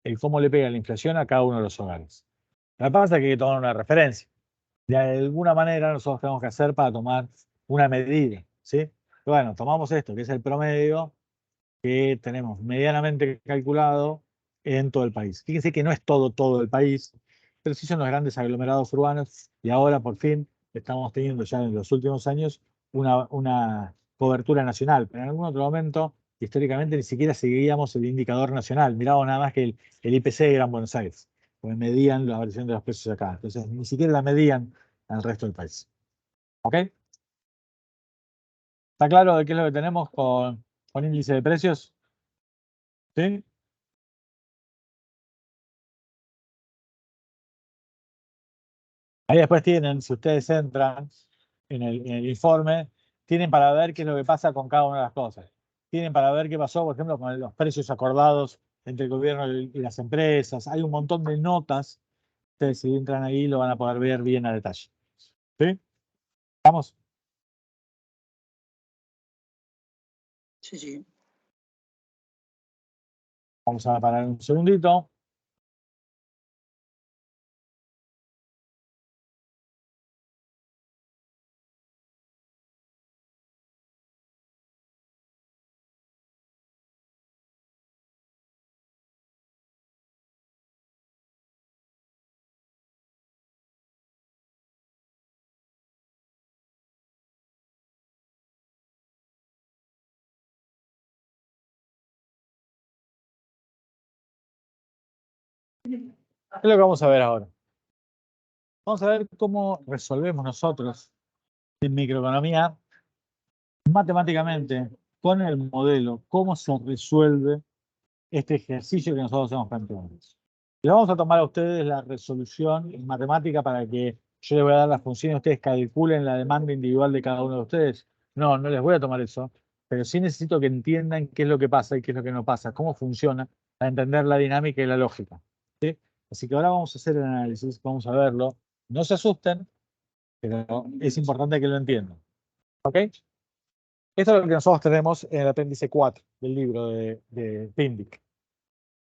el cómo le pega la inflación a cada uno de los hogares. Lo que pasa es que hay que tomar una referencia. De alguna manera nosotros tenemos que hacer para tomar una medida, ¿sí? Bueno, tomamos esto, que es el promedio que tenemos medianamente calculado en todo el país. Fíjense que no es todo el país, pero sí son los grandes aglomerados urbanos y ahora por fin estamos teniendo ya en los últimos años una cobertura nacional, pero en algún otro momento históricamente ni siquiera seguíamos el indicador nacional, mirábamos nada más que el IPC de Gran Buenos Aires, porque medían la variación de los precios acá, entonces ni siquiera la medían al resto del país. ¿Ok? ¿Está claro de qué es lo que tenemos con índice de precios? ¿Sí? Ahí después tienen, si ustedes entran en el informe, tienen para ver qué es lo que pasa con cada una de las cosas. Tienen para ver qué pasó, por ejemplo, con los precios acordados entre el gobierno y las empresas. Hay un montón de notas. Ustedes si entran ahí lo van a poder ver bien a detalle. ¿Sí? ¿Vamos? Sí, sí. Vamos a parar un segundito. ¿Qué es lo que vamos a ver ahora? Vamos a ver cómo resolvemos nosotros en microeconomía matemáticamente con el modelo, cómo se resuelve este ejercicio que nosotros hemos planteado. Le vamos a tomar a ustedes la resolución matemática para que yo les voy a dar las funciones y ustedes calculen la demanda individual de cada uno de ustedes. No, no les voy a tomar eso, pero sí necesito que entiendan qué es lo que pasa y qué es lo que no pasa, cómo funciona, para entender la dinámica y la lógica. ¿Sí? Así que ahora vamos a hacer el análisis, vamos a verlo. No se asusten, pero es importante que lo entiendan. ¿Ok? Esto es lo que nosotros tenemos en el apéndice 4 del libro de Pindic.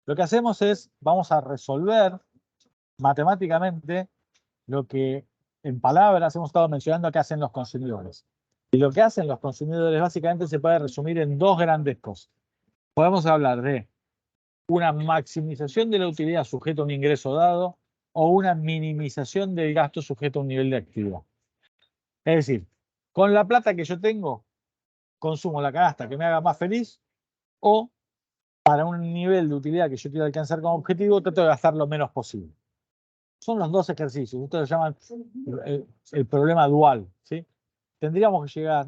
Lo que hacemos es, vamos a resolver matemáticamente lo que en palabras hemos estado mencionando que hacen los consumidores. Y lo que hacen los consumidores básicamente se puede resumir en dos grandes cosas. Podemos hablar de una maximización de la utilidad sujeto a un ingreso dado o una minimización del gasto sujeto a un nivel de actividad. Es decir, con la plata que yo tengo, consumo la canasta que me haga más feliz o para un nivel de utilidad que yo quiero alcanzar como objetivo, trato de gastar lo menos posible. Son los dos ejercicios. Ustedes lo llaman el problema dual, ¿sí? Tendríamos que llegar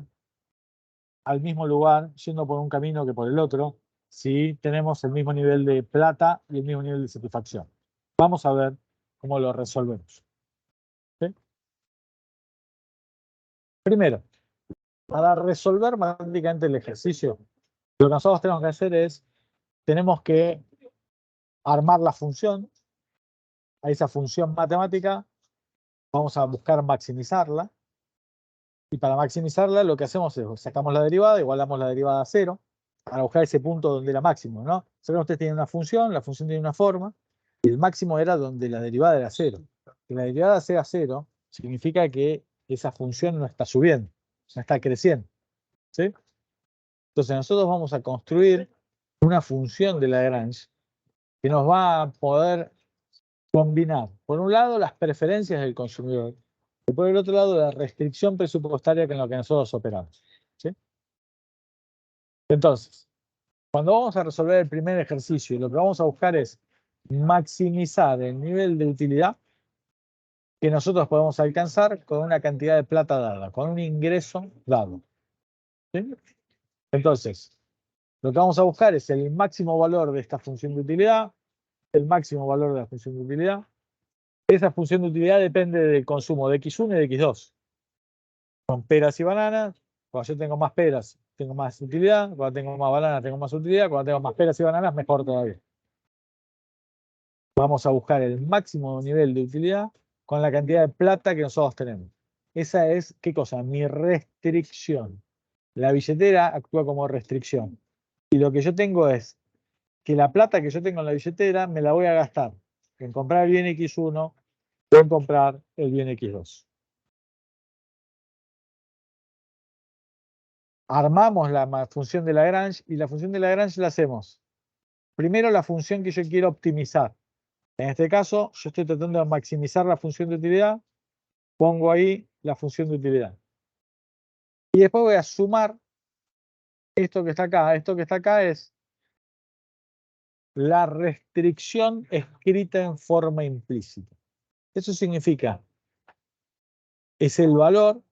al mismo lugar yendo por un camino que por el otro si tenemos el mismo nivel de plata y el mismo nivel de satisfacción. Vamos a ver cómo lo resolvemos. ¿Sí? Primero, para resolver matemáticamente el ejercicio, lo que nosotros tenemos que hacer es, tenemos que armar la función. A esa función matemática vamos a buscar maximizarla. Y para maximizarla lo que hacemos es sacamos la derivada, igualamos la derivada a 0 para buscar ese punto donde era máximo, ¿no? Saben, ustedes tienen una función, la función tiene una forma, y el máximo era donde la derivada era 0. Que la derivada sea 0 significa que esa función no está subiendo, no está creciendo, ¿sí? Entonces nosotros vamos a construir una función de Lagrange que nos va a poder combinar, por un lado, las preferencias del consumidor, y por el otro lado, la restricción presupuestaria con la que nosotros operamos. ¿Sí? Entonces, cuando vamos a resolver el primer ejercicio, lo que vamos a buscar es maximizar el nivel de utilidad que nosotros podemos alcanzar con una cantidad de plata dada, con un ingreso dado. ¿Sí? Entonces, lo que vamos a buscar es el máximo valor de esta función de utilidad, el máximo valor de la función de utilidad. Esa función de utilidad depende del consumo de X1 y de X2. Con peras y bananas, cuando yo tengo más peras, tengo más utilidad, cuando tengo más bananas, tengo más utilidad, cuando tengo más peras y bananas, mejor todavía. Vamos a buscar el máximo nivel de utilidad con la cantidad de plata que nosotros tenemos. Esa es, ¿qué cosa? Mi restricción. La billetera actúa como restricción. Y lo que yo tengo es que la plata que yo tengo en la billetera me la voy a gastar en comprar el bien X1 o en comprar el bien X2. Armamos la función de Lagrange y la función de Lagrange la hacemos. Primero la función que yo quiero optimizar. En este caso, yo estoy tratando de maximizar la función de utilidad. Pongo ahí la función de utilidad. Y después voy a sumar esto que está acá. Esto que está acá es la restricción escrita en forma implícita. Eso significa, es el valor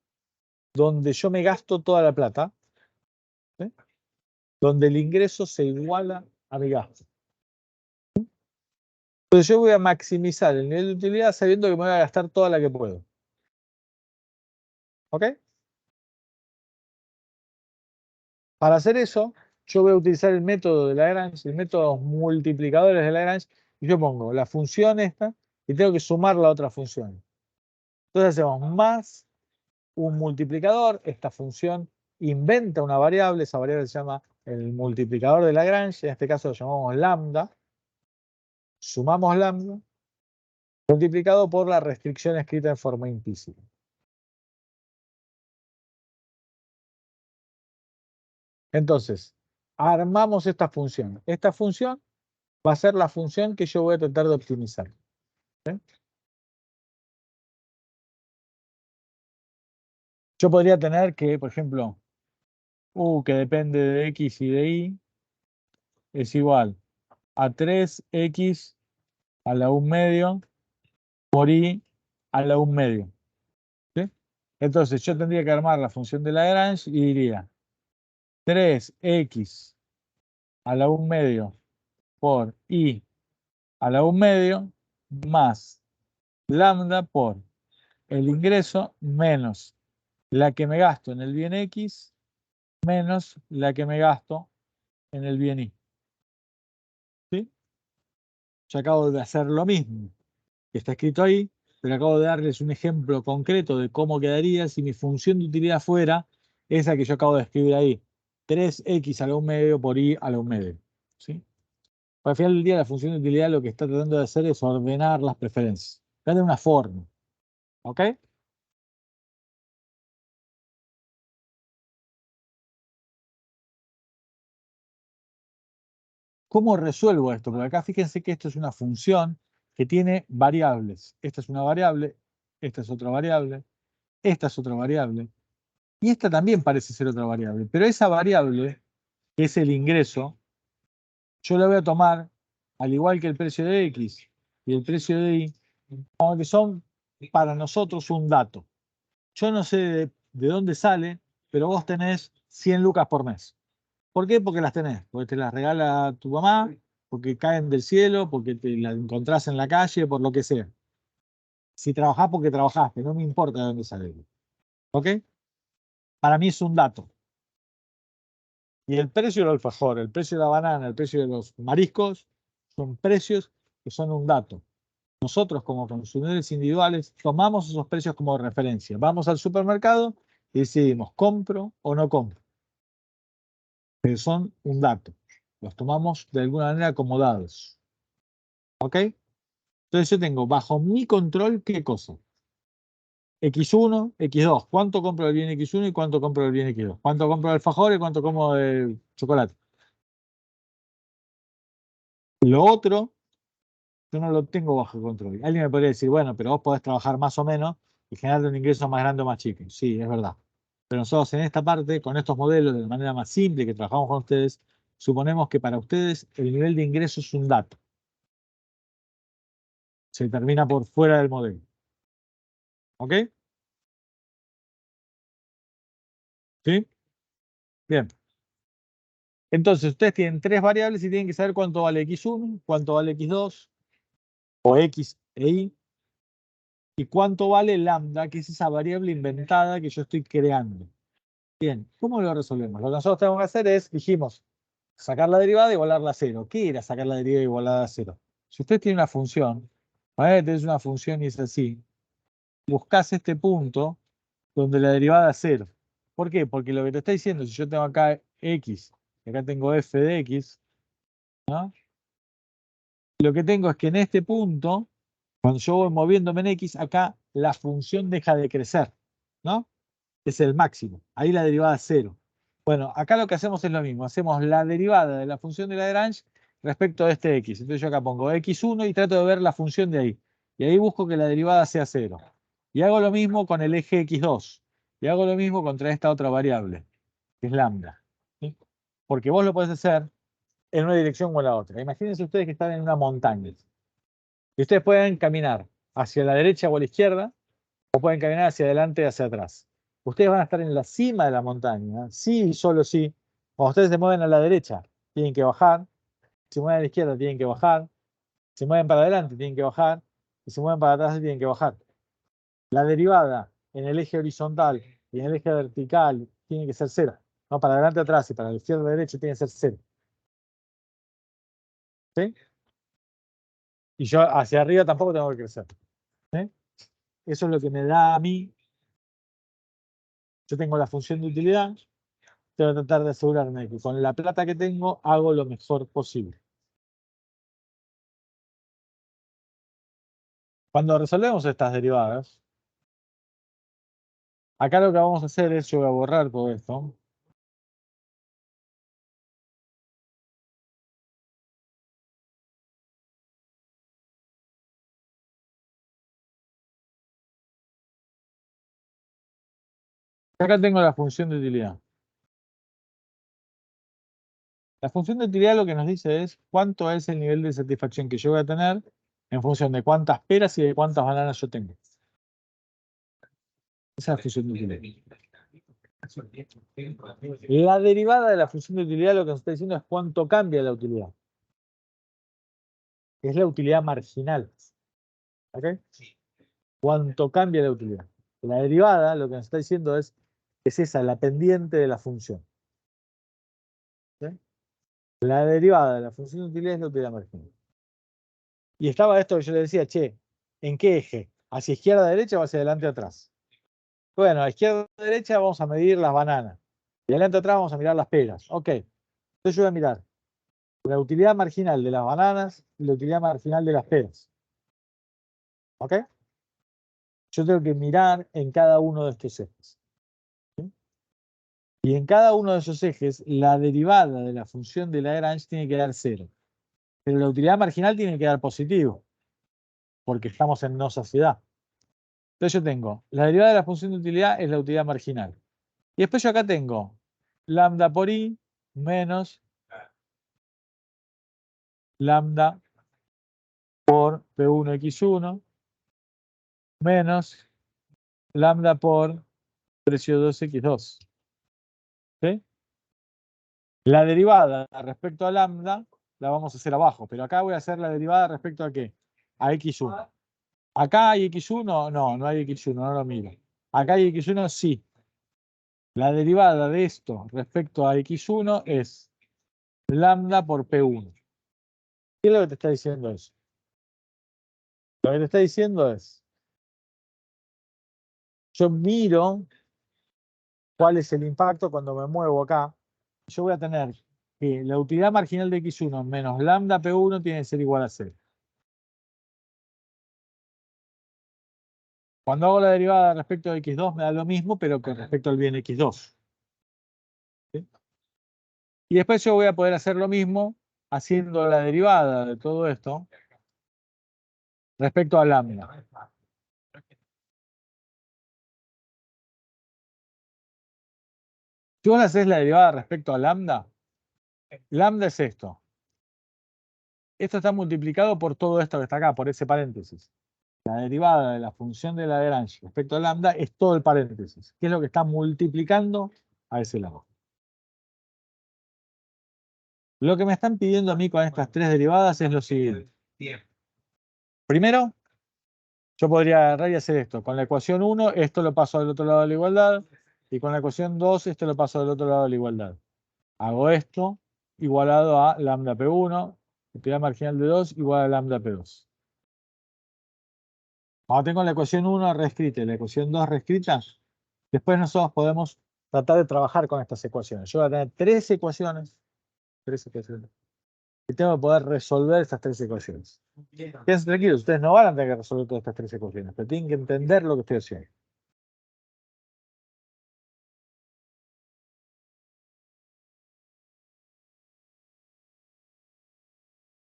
donde yo me gasto toda la plata, ¿sí? Donde el ingreso se iguala a mi gasto. Entonces yo voy a maximizar el nivel de utilidad sabiendo que me voy a gastar toda la que puedo. ¿Ok? Para hacer eso, yo voy a utilizar el método de Lagrange, el método multiplicadores de Lagrange, y yo pongo la función esta y tengo que sumar la otra función. Entonces hacemos más un multiplicador, esta función inventa una variable, esa variable se llama el multiplicador de Lagrange, en este caso lo llamamos lambda, sumamos lambda, multiplicado por la restricción escrita en forma implícita. Entonces, armamos esta función. Esta función va a ser la función que yo voy a tratar de optimizar. ¿Sí? Yo podría tener que, por ejemplo, U que depende de X y de Y es igual a 3X a la 1 medio por Y a la 1 medio. ¿Sí? Entonces yo tendría que armar la función de Lagrange y diría 3X a la 1 medio por Y a la 1 medio más lambda por el ingreso menos la que me gasto en el bien X menos la que me gasto en el bien Y. ¿Sí? Yo acabo de hacer lo mismo que está escrito ahí, pero acabo de darles un ejemplo concreto de cómo quedaría si mi función de utilidad fuera esa que yo acabo de escribir ahí. 3x a la 1 medio por y a la 1 medio. ¿Sí? Al final del día la función de utilidad lo que está tratando de hacer es ordenar las preferencias. Darle una forma. ¿Ok? ¿Cómo resuelvo esto? Porque acá fíjense que esto es una función que tiene variables. Esta es una variable, esta es otra variable, esta es otra variable, y esta también parece ser otra variable. Pero esa variable, que es el ingreso, yo la voy a tomar, al igual que el precio de X y el precio de Y, como que son para nosotros un dato. Yo no sé de dónde sale, pero vos tenés 100 lucas por mes. ¿Por qué? Porque las tenés, porque te las regala tu mamá, porque caen del cielo, porque te las encontrás en la calle, por lo que sea. Si trabajás porque trabajaste, no me importa de dónde sale. ¿Ok? Para mí es un dato. Y el precio del alfajor, el precio de la banana, el precio de los mariscos, son precios que son un dato. Nosotros como consumidores individuales tomamos esos precios como referencia. Vamos al supermercado y decidimos, ¿compro o no compro? Pero son un dato. Los tomamos de alguna manera como dados. ¿Ok? Entonces yo tengo bajo mi control, ¿qué cosa? X1, X2. ¿Cuánto compro del bien X1 y cuánto compro del bien X2? ¿Cuánto compro de alfajor y cuánto como de chocolate? Lo otro, yo no lo tengo bajo control. Alguien me podría decir, bueno, pero vos podés trabajar más o menos y generar un ingreso más grande o más chico. Sí, es verdad. Pero nosotros en esta parte, con estos modelos, de manera más simple que trabajamos con ustedes, suponemos que para ustedes el nivel de ingreso es un dato. Se termina por fuera del modelo. ¿Ok? ¿Sí? Bien. Entonces, ustedes tienen tres variables y tienen que saber cuánto vale x1, cuánto vale x2, o x e y, y cuánto vale lambda, que es esa variable inventada que yo estoy creando. Bien, ¿cómo lo resolvemos? Lo que nosotros tenemos que hacer es, dijimos, sacar la derivada y igualarla a cero. ¿Qué era sacar la derivada y igualarla a cero? Si usted tiene una función, tenés una función y es así, buscás este punto donde la derivada es cero. ¿Por qué? Porque lo que te está diciendo, si yo tengo acá x, y acá tengo f de x, ¿no? Lo que tengo es que en este punto, cuando yo voy moviéndome en x, acá la función deja de crecer, ¿no? Es el máximo. Ahí la derivada es cero. Bueno, acá lo que hacemos es lo mismo. Hacemos la derivada de la función de Lagrange respecto a este x. Entonces yo acá pongo x1 y trato de ver la función de ahí. Y ahí busco que la derivada sea cero. Y hago lo mismo con el eje x2. Y hago lo mismo contra esta otra variable, que es lambda. ¿Sí? Porque vos lo podés hacer en una dirección o en la otra. Imagínense ustedes que están en una montaña. Y ustedes pueden caminar hacia la derecha o a la izquierda, o pueden caminar hacia adelante o hacia atrás. Ustedes van a estar en la cima de la montaña, sí y solo sí. Cuando ustedes se mueven a la derecha, tienen que bajar. Si se mueven a la izquierda, tienen que bajar. Si se mueven para adelante, tienen que bajar. Y si se mueven para atrás, tienen que bajar. La derivada en el eje horizontal y en el eje vertical tiene que ser cero. No, para adelante, atrás y para la izquierda, derecha tiene que ser cero. ¿Sí? Y yo hacia arriba tampoco tengo que crecer. ¿Sí? Eso es lo que me da a mí. Yo tengo la función de utilidad. Tengo que tratar de asegurarme que con la plata que tengo hago lo mejor posible. Cuando resolvemos estas derivadas, acá lo que vamos a hacer es, yo voy a borrar todo esto. Acá tengo la función de utilidad. La función de utilidad lo que nos dice es cuánto es el nivel de satisfacción que yo voy a tener en función de cuántas peras y de cuántas bananas yo tengo. Esa es la función de utilidad. La derivada de la función de utilidad lo que nos está diciendo es cuánto cambia la utilidad. Es la utilidad marginal. ¿Ok? Cuánto cambia la utilidad. La derivada lo que nos está diciendo es esa, la pendiente de la función. ¿Sí? La derivada de la función de utilidad es la utilidad marginal. Y estaba esto que yo le decía, che, ¿en qué eje? ¿Hacia izquierda, derecha o hacia adelante, atrás? Bueno, a izquierda, derecha vamos a medir las bananas. Y adelante, atrás vamos a mirar las peras. Ok. Entonces yo voy a mirar la utilidad marginal de las bananas y la utilidad marginal de las peras. ¿Ok? Yo tengo que mirar en cada uno de estos ejes. ¿Sí? Y en cada uno de esos ejes, la derivada de la función de Lagrange tiene que dar 0. Pero la utilidad marginal tiene que dar positivo, porque estamos en no saciedad. Entonces yo tengo, la derivada de la función de utilidad es la utilidad marginal. Y después yo acá tengo lambda por i menos lambda por P1x1 menos lambda por precio 2x2. ¿Sí? La derivada respecto a lambda la vamos a hacer abajo, pero acá voy a hacer la derivada respecto a qué? A x1. ¿Acá hay x1? No, no hay x1, no lo miro. ¿Acá hay x1? Sí. La derivada de esto respecto a x1 es lambda por P1. ¿Qué es lo que te está diciendo eso? Lo que te está diciendo es, yo miro cuál es el impacto cuando me muevo acá. Yo voy a tener que la utilidad marginal de x1 menos lambda P1 tiene que ser igual a 0. Cuando hago la derivada respecto de x2 me da lo mismo, pero con respecto al bien x2. ¿Sí? Y después yo voy a poder hacer lo mismo haciendo la derivada de todo esto respecto a lambda. Si vos haces la derivada respecto a lambda, lambda es esto. Esto está multiplicado por todo esto que está acá, por ese paréntesis. La derivada de la función de Lagrange respecto a lambda es todo el paréntesis, que es lo que está multiplicando a ese lado. Lo que me están pidiendo a mí con estas tres derivadas es lo siguiente. Primero, yo podría agarrar y hacer esto. Con la ecuación 1, esto lo paso al otro lado de la igualdad. Y con la ecuación 2, esto lo paso al otro lado de la igualdad. Hago esto igualado a lambda P1, utilidad marginal de 2 igual a lambda P2. Cuando tengo la ecuación 1 reescrita y la ecuación 2 reescrita, después nosotros podemos tratar de trabajar con estas ecuaciones. Yo voy a tener tres ecuaciones. Y tengo que poder resolver estas tres ecuaciones. Quédense tranquilos, ustedes no van a tener que resolver todas estas tres ecuaciones, pero tienen que entender lo que estoy haciendo.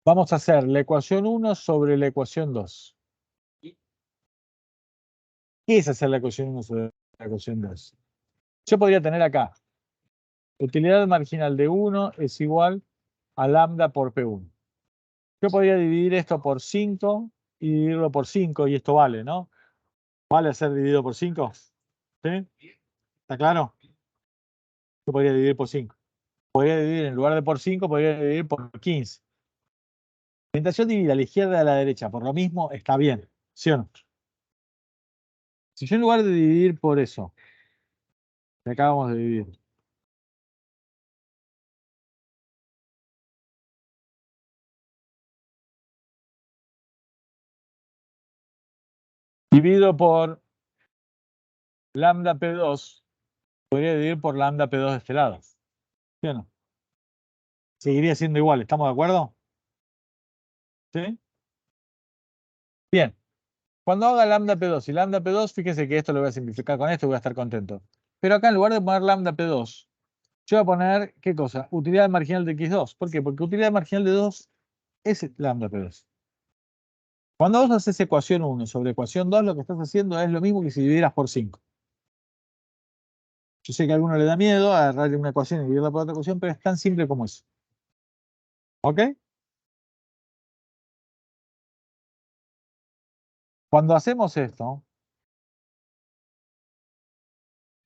Vamos a hacer la ecuación 1 sobre la ecuación 2. ¿Qué es hacer la ecuación 1 sobre la ecuación 2? Yo podría tener acá, utilidad marginal de 1 es igual a lambda por P1. Yo podría dividir esto por 5 y dividirlo por 5 y esto vale, ¿no? ¿Vale ser dividido por 5? ¿Sí? ¿Está claro? Yo podría dividir por 5. Podría dividir, en lugar de por 5, podría dividir por 15. Mientras yo divida a la izquierda y a la derecha por lo mismo, está bien, ¿sí o no? Si yo en lugar de dividir por eso, que acabamos de dividir, divido por lambda P2, podría dividir por lambda P2 de este lado. ¿Sí o no? Seguiría siendo igual, ¿estamos de acuerdo? ¿Sí? Bien. Cuando haga lambda P2 y lambda P2, fíjese que esto lo voy a simplificar con esto y voy a estar contento. Pero acá en lugar de poner lambda P2, yo voy a poner, ¿qué cosa? Utilidad marginal de X2. ¿Por qué? Porque utilidad marginal de 2 es lambda P2. Cuando vos haces ecuación 1 sobre ecuación 2, lo que estás haciendo es lo mismo que si dividieras por 5. Yo sé que a alguno le da miedo agarrarle una ecuación y dividirla por otra ecuación, pero es tan simple como eso. ¿Ok? Cuando hacemos esto,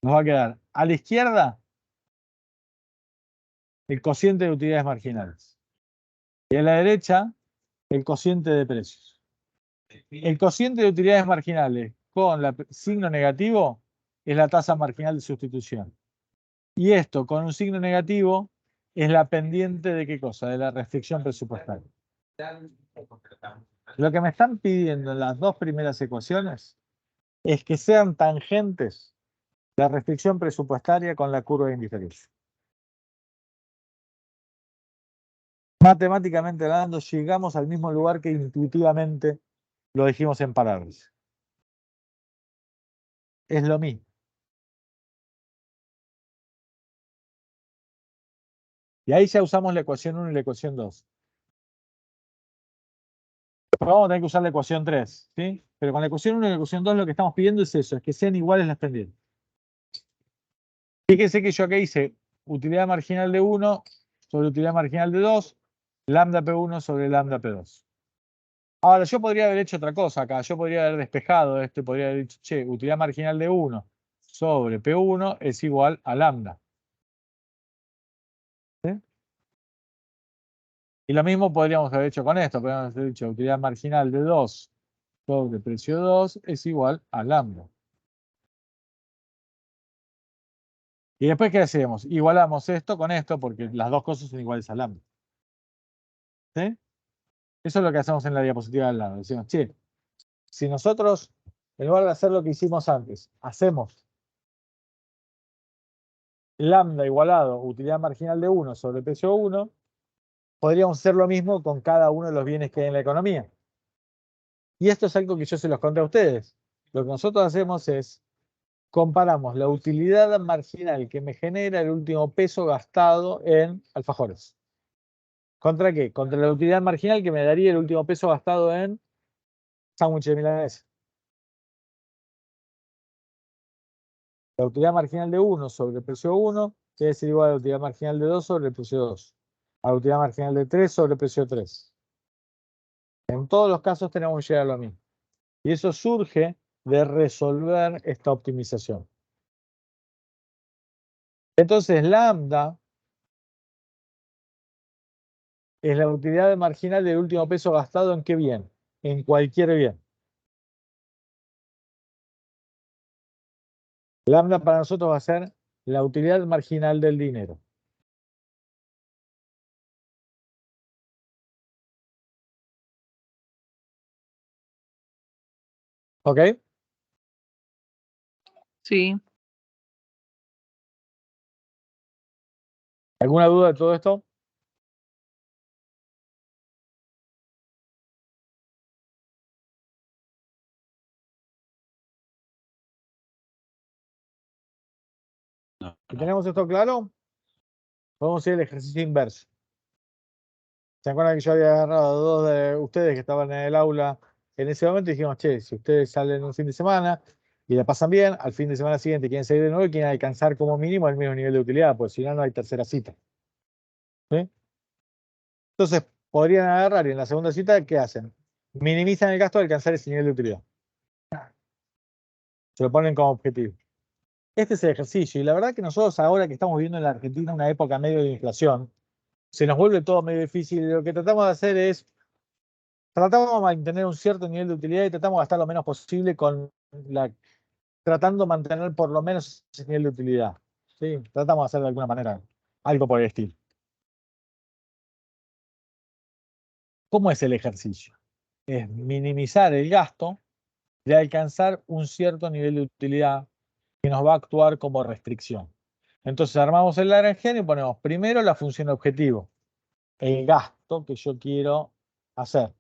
nos va a quedar a la izquierda el cociente de utilidades marginales y a la derecha el cociente de precios. El cociente de utilidades marginales con el signo negativo es la tasa marginal de sustitución. Y esto con un signo negativo es la pendiente de qué cosa, de la restricción presupuestaria. Lo que me están pidiendo en las dos primeras ecuaciones es que sean tangentes la restricción presupuestaria con la curva de indiferencia. Matemáticamente hablando, llegamos al mismo lugar que intuitivamente lo dijimos en parábolas. Es lo mismo. Y ahí ya usamos la ecuación 1 y la ecuación 2. Pero vamos a tener que usar la ecuación 3, ¿sí? Pero con la ecuación 1 y la ecuación 2 lo que estamos pidiendo es eso, es que sean iguales las pendientes. Fíjense que yo acá hice utilidad marginal de 1 sobre utilidad marginal de 2, lambda P1 sobre lambda P2. Ahora, yo podría haber hecho otra cosa acá. Yo podría haber despejado esto y podría haber dicho, che, utilidad marginal de 1 sobre P1 es igual a lambda. ¿Sí? Y lo mismo podríamos haber hecho con esto. Podríamos haber dicho utilidad marginal de 2 sobre precio 2 es igual a lambda. Y después, ¿qué hacemos? Igualamos esto con esto porque las dos cosas son iguales a lambda. ¿Sí? Eso es lo que hacemos en la diapositiva de al lado. Decimos, che, si nosotros, en lugar de hacer lo que hicimos antes, hacemos lambda igualado utilidad marginal de 1 sobre precio 1, podríamos hacer lo mismo con cada uno de los bienes que hay en la economía. Y esto es algo que yo se los conté a ustedes. Lo que nosotros hacemos es, comparamos la utilidad marginal que me genera el último peso gastado en alfajores. ¿Contra qué? Contra la utilidad marginal que me daría el último peso gastado en sándwich de milanesa. La utilidad marginal de 1 sobre precio 1 debe ser igual a la utilidad marginal de 2 sobre el precio 2. A la utilidad marginal de 3 sobre el precio 3. En todos los casos tenemos que llegar a lo mismo. Y eso surge de resolver esta optimización. Entonces, lambda es la utilidad marginal del último peso gastado en qué bien, en cualquier bien. Lambda para nosotros va a ser la utilidad marginal del dinero. ¿Ok? Sí. ¿Alguna duda de todo esto? No, ¿Y no. tenemos esto claro? Vamos a hacer el ejercicio inverso. ¿Se acuerdan que yo había agarrado a dos de ustedes que estaban en el aula en ese momento y dijimos, che, si ustedes salen un fin de semana y la pasan bien, al fin de semana siguiente quieren salir de nuevo y quieren alcanzar como mínimo el mismo nivel de utilidad, pues si no, no hay tercera cita. ¿Sí? Entonces, podrían agarrar y en la segunda cita, ¿qué hacen? Minimizan el gasto de alcanzar ese nivel de utilidad. Se lo ponen como objetivo. Este es el ejercicio. Y la verdad que nosotros ahora que estamos viviendo en la Argentina una época medio de inflación, se nos vuelve todo medio difícil. Y lo que tratamos de hacer es, tratamos de mantener un cierto nivel de utilidad y tratamos de gastar lo menos posible tratando de mantener por lo menos ese nivel de utilidad. ¿Sí? Tratamos de hacer de alguna manera algo por el estilo. ¿Cómo es el ejercicio? Es minimizar el gasto de alcanzar un cierto nivel de utilidad que nos va a actuar como restricción. Entonces armamos el Lagrangiano y ponemos primero la función objetivo, el gasto que yo quiero hacer.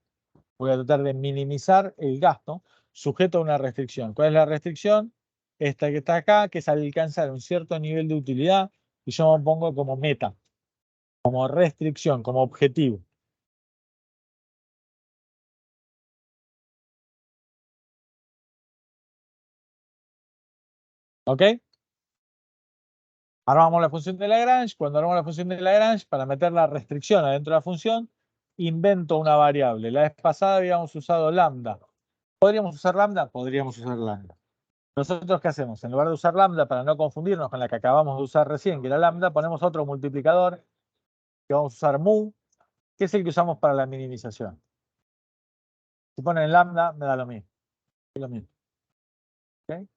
Voy a tratar de minimizar el gasto sujeto a una restricción. ¿Cuál es la restricción? Esta que está acá, que es alcanzar un cierto nivel de utilidad y yo me pongo como meta, como restricción, como objetivo. ¿Ok? Armamos la función de Lagrange. Cuando armamos la función de Lagrange, para meter la restricción adentro de la función, invento una variable. La vez pasada habíamos usado lambda. ¿Podríamos usar lambda? Podríamos usar lambda. ¿Nosotros qué hacemos? En lugar de usar lambda, para no confundirnos con la que acabamos de usar recién, que era lambda, ponemos otro multiplicador, que vamos a usar mu, que es el que usamos para la minimización. Si ponen lambda, me da lo mismo. Es lo mismo. ¿Okay?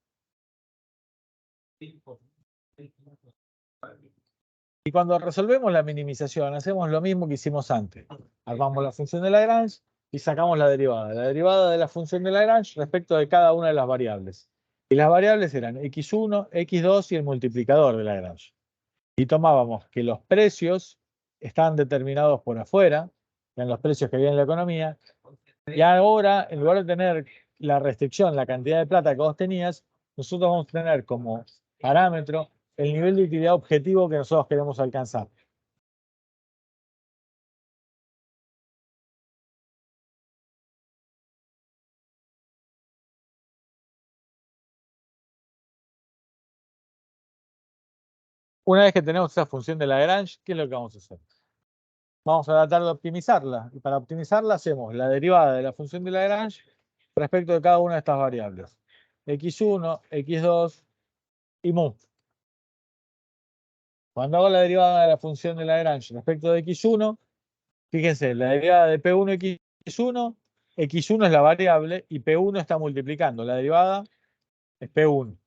Y cuando resolvemos la minimización, hacemos lo mismo que hicimos antes. Armamos la función de Lagrange y sacamos la derivada. La derivada de la función de Lagrange respecto de cada una de las variables. Y las variables eran x1, x2 y el multiplicador de Lagrange. Y tomábamos que los precios estaban determinados por afuera, eran los precios que había en la economía, y ahora, en lugar de tener la restricción, la cantidad de plata que vos tenías, nosotros vamos a tener como parámetro el nivel de utilidad objetivo que nosotros queremos alcanzar. Una vez que tenemos esa función de Lagrange, ¿qué es lo que vamos a hacer? Vamos a tratar de optimizarla. Y para optimizarla hacemos la derivada de la función de Lagrange respecto de cada una de estas variables. x1, x2 y mu. Cuando hago la derivada de la función de Lagrange respecto de x1, fíjense, la derivada de P1 x1, x1 es la variable y P1 está multiplicando. La derivada es P1.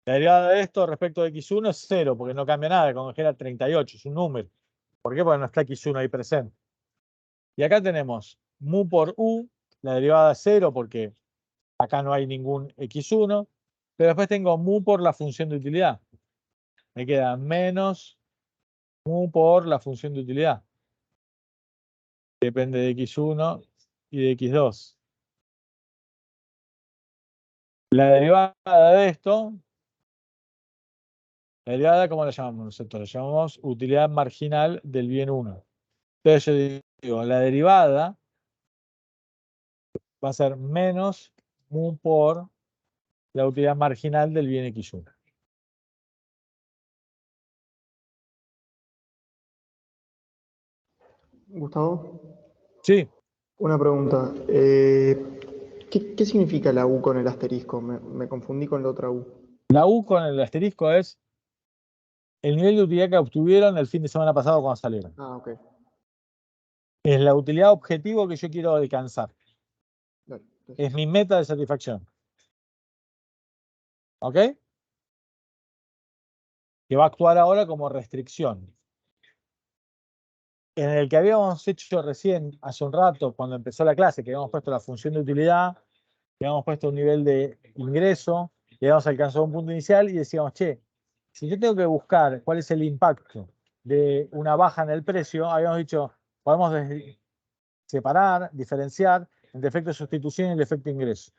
La derivada de esto respecto de x1 es 0, porque no cambia nada, congela 38, es un número. ¿Por qué? Porque no está x1 ahí presente. Y acá tenemos mu por u, la derivada es 0 porque acá no hay ningún x1, pero después tengo mu por la función de utilidad. Me queda menos mu por la función de utilidad. Depende de x1 y de x2. La derivada de esto, la derivada, ¿cómo la llamamos nosotros? La llamamos utilidad marginal del bien 1. Entonces yo digo, la derivada va a ser menos mu por la utilidad marginal del bien x1. Gustavo, Sí, una pregunta. ¿Qué significa la U con el asterisco? Me confundí con la otra U. la U con el asterisco es el nivel de utilidad que obtuvieron el fin de semana pasado cuando salieron. Ah, ok. Es la utilidad objetivo que yo quiero alcanzar. Dale. Es mi meta de satisfacción. ¿Ok? Que va a actuar ahora como restricción. En el que habíamos hecho recién, hace un rato, cuando empezó la clase, que habíamos puesto la función de utilidad, que habíamos puesto un nivel de ingreso, y habíamos alcanzado un punto inicial y decíamos, che, si yo tengo que buscar cuál es el impacto de una baja en el precio, habíamos dicho, podemos separar, diferenciar entre efecto de sustitución y el efecto ingreso.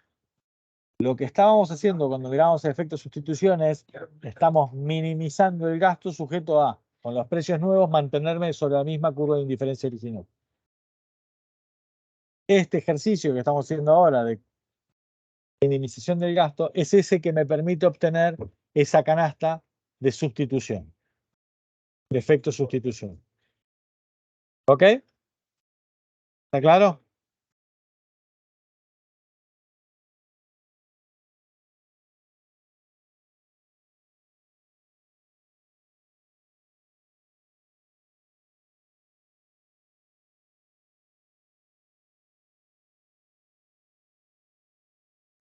Lo que estábamos haciendo cuando mirábamos el efecto de sustitución es, estamos minimizando el gasto sujeto a, con los precios nuevos, mantenerme sobre la misma curva de indiferencia original. Este ejercicio que estamos haciendo ahora de minimización del gasto es ese que me permite obtener esa canasta de sustitución, de efecto de sustitución. ¿Ok? ¿Está claro?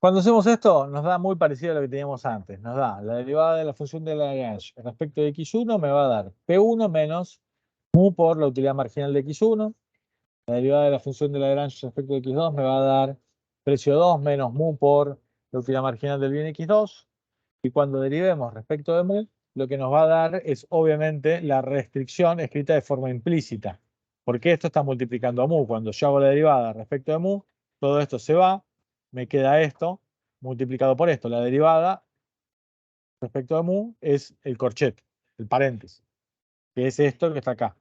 Cuando hacemos esto, nos da muy parecido a lo que teníamos antes. Nos da la derivada de la función de Lagrange respecto de x1 me va a dar P1 menos mu por la utilidad marginal de x1. La derivada de la función de Lagrange respecto de x2 me va a dar precio 2 menos mu por la utilidad marginal del bien x2. Y cuando derivemos respecto de mu, lo que nos va a dar es obviamente la restricción escrita de forma implícita. Porque esto está multiplicando a mu. Cuando yo hago la derivada respecto de mu, todo esto se va, me queda esto multiplicado por esto. La derivada respecto de mu es el corchete, el paréntesis, que es esto que está acá.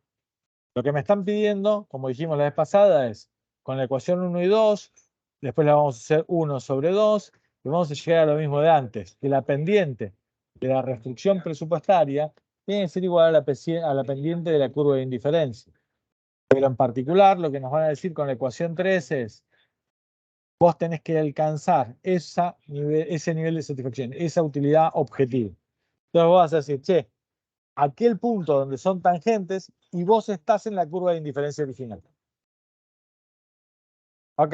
Lo que me están pidiendo, como dijimos la vez pasada, es con la ecuación 1 y 2, después la vamos a hacer 1 sobre 2, y vamos a llegar a lo mismo de antes, que la pendiente de la restricción presupuestaria tiene que ser igual a la pendiente de la curva de indiferencia. Pero en particular, lo que nos van a decir con la ecuación 3 es, vos tenés que alcanzar ese nivel de satisfacción, esa utilidad objetiva. Entonces vos vas a decir, che, aquel punto donde son tangentes y vos estás en la curva de indiferencia original. ¿Ok?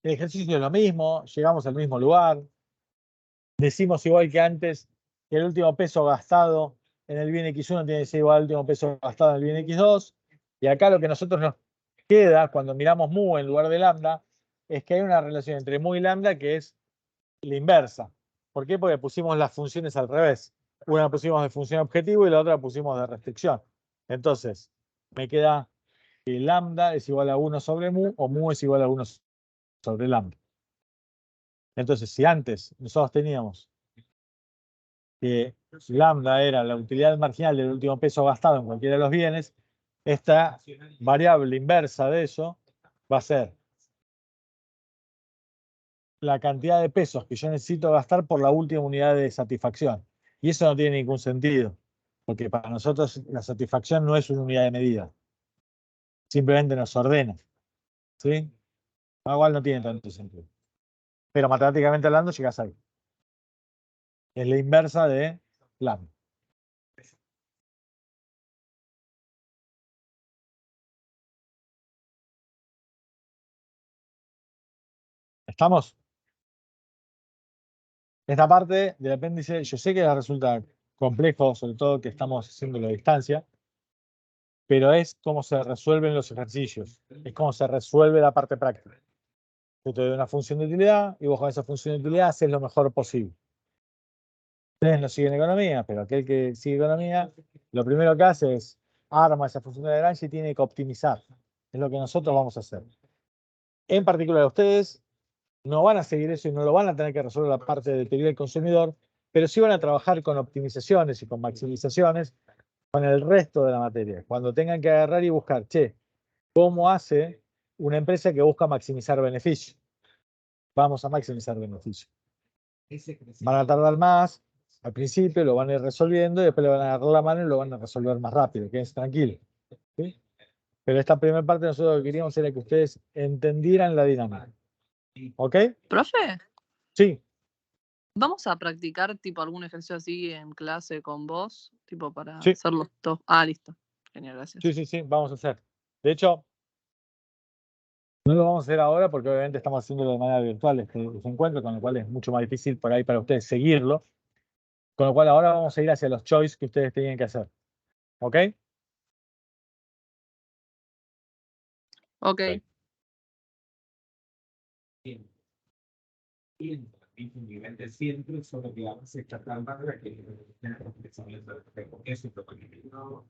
El ejercicio es lo mismo, llegamos al mismo lugar, decimos igual que antes que el último peso gastado en el bien X1 tiene que ser igual al último peso gastado en el bien X2, y acá lo que a nosotros nos queda cuando miramos mu en lugar de lambda es que hay una relación entre mu y lambda que es la inversa. ¿Por qué? Porque pusimos las funciones al revés. Una pusimos de función objetivo y la otra pusimos de restricción. Entonces, me queda que lambda es igual a 1 sobre mu o mu es igual a 1 sobre lambda. Entonces, si antes nosotros teníamos que lambda era la utilidad marginal del último peso gastado en cualquiera de los bienes, esta variable inversa de eso va a ser la cantidad de pesos que yo necesito gastar por la última unidad de satisfacción. Y eso no tiene ningún sentido, porque para nosotros la satisfacción no es una unidad de medida. Simplemente nos ordena. ¿Sí? Igual no tiene tanto sentido. Pero matemáticamente hablando, llegas ahí. Es la inversa de lambda. ¿Estamos? Esta parte del apéndice, yo sé que resulta complejo, sobre todo que estamos haciendo a distancia, pero es cómo se resuelven los ejercicios, es cómo se resuelve la parte práctica. Yo te doy una función de utilidad y vos con esa función de utilidad haces lo mejor posible. Ustedes no siguen economía, pero aquel que sigue economía, lo primero que hace es arma esa función de Lagrange y tiene que optimizar. Es lo que nosotros vamos a hacer. En particular, ustedes no van a seguir eso y no lo van a tener que resolver la parte de teoría del consumidor, pero sí van a trabajar con optimizaciones y con maximizaciones con el resto de la materia. Cuando tengan que agarrar y buscar, che, ¿cómo hace una empresa que busca maximizar beneficios? Vamos a maximizar beneficios. Van a tardar más, al principio lo van a ir resolviendo y después le van a agarrar la mano y lo van a resolver más rápido, quédense tranquilos. ¿Sí? Pero esta primera parte nosotros lo que queríamos era que ustedes entendieran la dinámica. ¿Ok? Profe, Sí, ¿vamos a practicar tipo algún ejercicio así en clase con vos? Tipo para Sí. hacerlos todos. Ah, listo. Genial, gracias. sí, vamos a hacer. De hecho, no lo vamos a hacer ahora porque obviamente estamos haciéndolo de manera virtual este encuentro, con lo cual es mucho más difícil por ahí para ustedes seguirlo. Con lo cual ahora vamos a ir hacia los choice que ustedes tenían que hacer. ¿Ok? Ok. Bien. Y en el nivel de centro, solo que vamos a estar trabajando que eso es lo que no.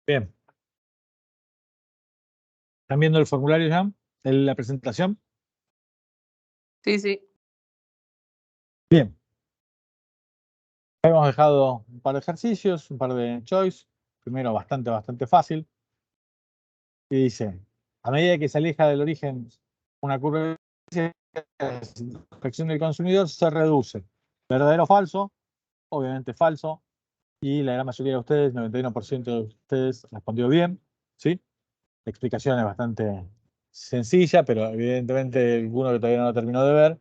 Bien. ¿Están viendo el formulario ya? ¿La presentación? Sí, sí. Bien. Hemos dejado un par de ejercicios, un par de choice. Primero bastante fácil. Y dice, a medida que se aleja del origen una curva de inspección del consumidor se reduce. ¿Verdadero o falso? Obviamente falso. Y la gran mayoría de ustedes, 91% de ustedes, respondió bien. ¿Sí? La explicación es bastante sencilla, pero evidentemente alguno que todavía no lo terminó de ver.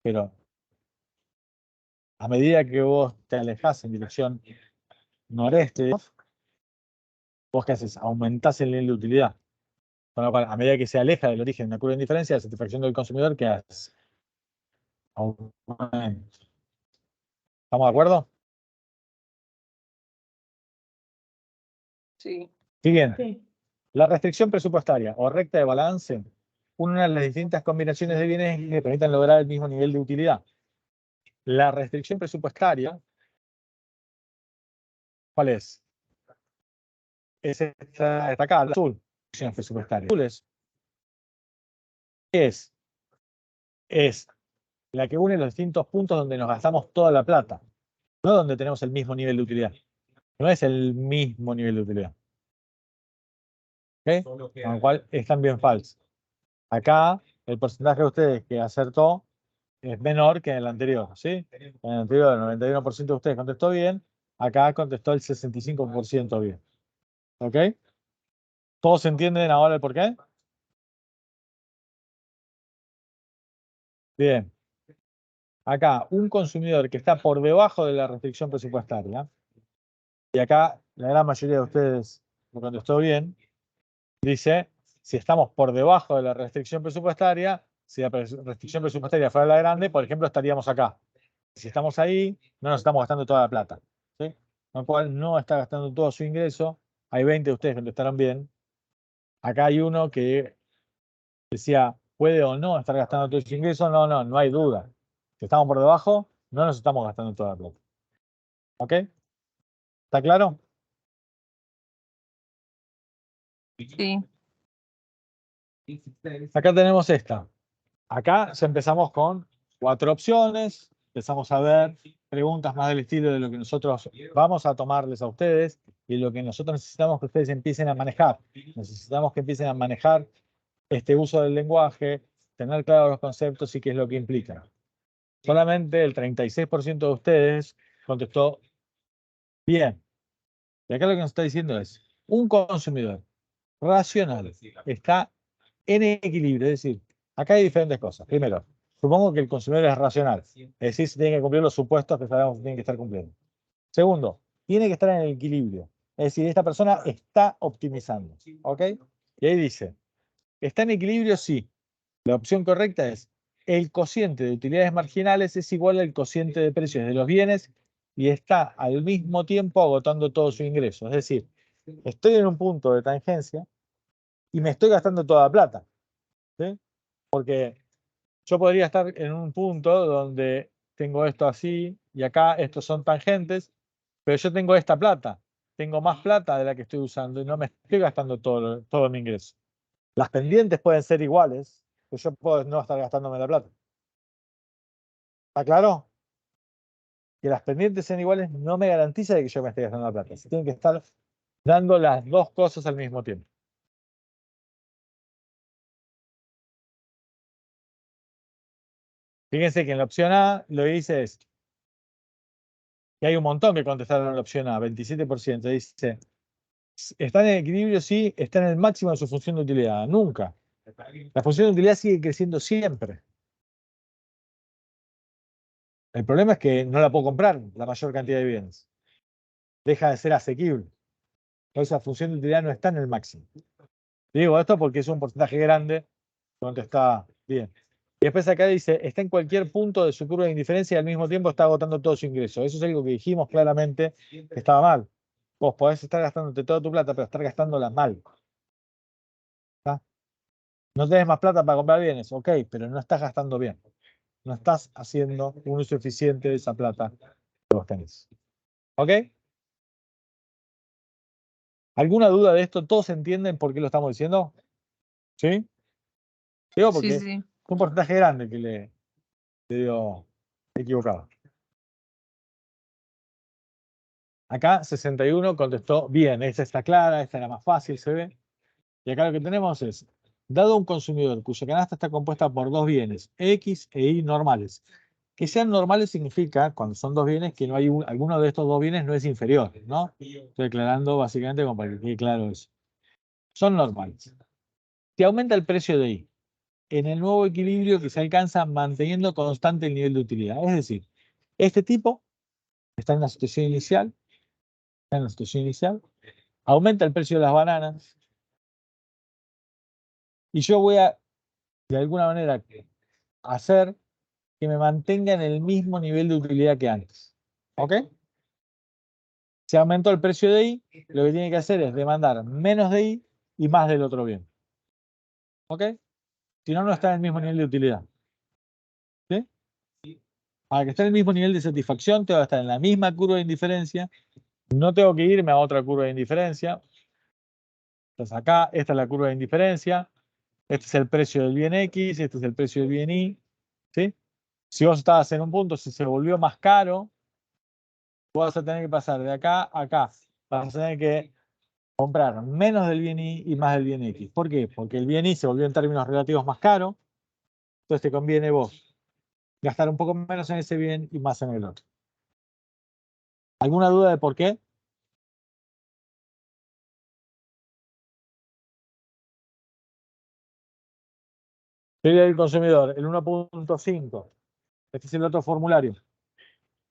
Pero a medida que vos te alejás en dirección noreste, ¿vos qué haces? Aumentás el nivel de utilidad. Con lo cual, a medida que se aleja del origen de una curva de indiferencia, la satisfacción del consumidor, ¿qué hace? Aumenta. ¿Estamos de acuerdo? Sí. Siguiente. La restricción presupuestaria o recta de balance, una de las distintas combinaciones de bienes que permitan lograr el mismo nivel de utilidad. La restricción presupuestaria, ¿cuál es? Es esta acá, la azul. Restricciones presupuestarias. Azules. Es la que une los distintos puntos donde nos gastamos toda la plata, no donde tenemos el mismo nivel de utilidad. No es el mismo nivel de utilidad. ¿Ok? Con lo cual es también falso. Acá el porcentaje de ustedes que acertó es menor que en el anterior, ¿sí? En el anterior el 91% de ustedes contestó bien, acá contestó el 65% bien. ¿Ok? ¿Todos entienden ahora el por qué? Bien. Acá, un consumidor que está por debajo de la restricción presupuestaria, y acá la gran mayoría de ustedes lo contestó bien, dice, si estamos por debajo de la restricción presupuestaria, si la restricción presupuestaria fuera la grande, por ejemplo, estaríamos acá. Si estamos ahí, no nos estamos gastando toda la plata. ¿Sí? Con lo cual no está gastando todo su ingreso. Hay 20 de ustedes que contestaron bien. Acá hay uno que decía, ¿puede o no estar gastando todo ese ingreso? No hay duda. Si estamos por debajo, no nos estamos gastando toda la plata. ¿Ok? ¿Está claro? Sí. Acá tenemos esta. Acá ya empezamos con 4 opciones. Empezamos a ver preguntas más del estilo de lo que nosotros vamos a tomarles a ustedes y lo que nosotros necesitamos que ustedes empiecen a manejar. Necesitamos que empiecen a manejar este uso del lenguaje, tener claros los conceptos y qué es lo que implica. Solamente el 36% de ustedes contestó bien. Y acá lo que nos está diciendo es, un consumidor racional está en equilibrio. Es decir, acá hay diferentes cosas. Primero, supongo que el consumidor es racional. Es decir, se tiene que cumplir los supuestos que sabemos que tienen que estar cumpliendo. Segundo, tiene que estar en el equilibrio. Es decir, esta persona está optimizando. ¿Ok? Y ahí dice, ¿está en equilibrio? Sí. La opción correcta es, el cociente de utilidades marginales es igual al cociente de precios de los bienes y está al mismo tiempo agotando todo su ingreso. Es decir, estoy en un punto de tangencia y me estoy gastando toda la plata. ¿Sí? Porque yo podría estar en un punto donde tengo esto así y acá estos son tangentes, pero yo tengo esta plata. Tengo más plata de la que estoy usando y no me estoy gastando todo mi ingreso. Las pendientes pueden ser iguales, pero yo puedo no estar gastándome la plata. ¿Está claro? Que las pendientes sean iguales no me garantiza de que yo me esté gastando la plata. Se tienen que estar dando las dos cosas al mismo tiempo. Fíjense que en la opción A lo que dice es que hay un montón que contestaron en la opción A, 27%. Dice, ¿está en equilibrio? Sí, está en el máximo de su función de utilidad. Nunca. La función de utilidad sigue creciendo siempre. El problema es que no la puedo comprar la mayor cantidad de bienes. Deja de ser asequible. Entonces la función de utilidad no está en el máximo. Digo esto porque es un porcentaje grande donde está bien. Y después acá dice, está en cualquier punto de su curva de indiferencia y al mismo tiempo está agotando todo su ingreso. Eso es algo que dijimos claramente que estaba mal. Vos podés estar gastándote toda tu plata, pero estar gastándola mal. ¿Está? No tenés más plata para comprar bienes, ok, pero no estás gastando bien. No estás haciendo un uso eficiente de esa plata que vos tenés. ¿Ok? ¿Alguna duda de esto? ¿Todos entienden por qué lo estamos diciendo? ¿Sí? Digo porque Sí. es un porcentaje grande que le dio equivocado. Acá 61 contestó bien, esta está clara, esta era más fácil, se ve. Y acá lo que tenemos es, dado un consumidor cuya canasta está compuesta por dos bienes, X e Y normales. Que sean normales significa, cuando son dos bienes, que no hay alguno de estos dos bienes no es inferior, ¿no? Estoy aclarando básicamente como para que quede claro eso. Son normales. Si aumenta el precio de Y, en el nuevo equilibrio que se alcanza manteniendo constante el nivel de utilidad. Es decir, este tipo está en la situación inicial, aumenta el precio de las bananas y yo voy a, de alguna manera, hacer que me mantenga en el mismo nivel de utilidad que antes. ¿Ok? Si aumentó el precio de Y, lo que tiene que hacer es demandar menos de Y y más del otro bien. ¿Ok? Si no, no está en el mismo nivel de utilidad. ¿Sí? Para que esté en el mismo nivel de satisfacción, tengo que estar en la misma curva de indiferencia. No tengo que irme a otra curva de indiferencia. Entonces acá, esta es la curva de indiferencia. Este es el precio del bien X, este es el precio del bien Y. ¿Sí? Si vos estabas en un punto, si se volvió más caro, vos vas a tener que pasar de acá a acá. Vas a tener que comprar menos del bien Y y más del bien X. ¿Por qué? Porque el bien Y se volvió en términos relativos más caro. Entonces te conviene vos gastar un poco menos en ese bien y más en el otro. ¿Alguna duda de por qué? Sería del consumidor, el 1.5. Este es el otro formulario.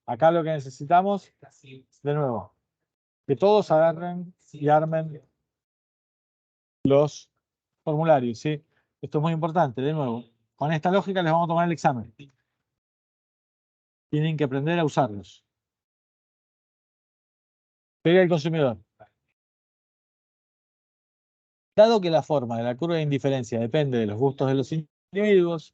Acá lo que necesitamos, de nuevo, que todos agarren y armen los formularios, ¿sí? Esto es muy importante, de nuevo. Con esta lógica les vamos a tomar el examen. Tienen que aprender a usarlos. Sería el consumidor. Dado que la forma de la curva de indiferencia depende de los gustos de los individuos,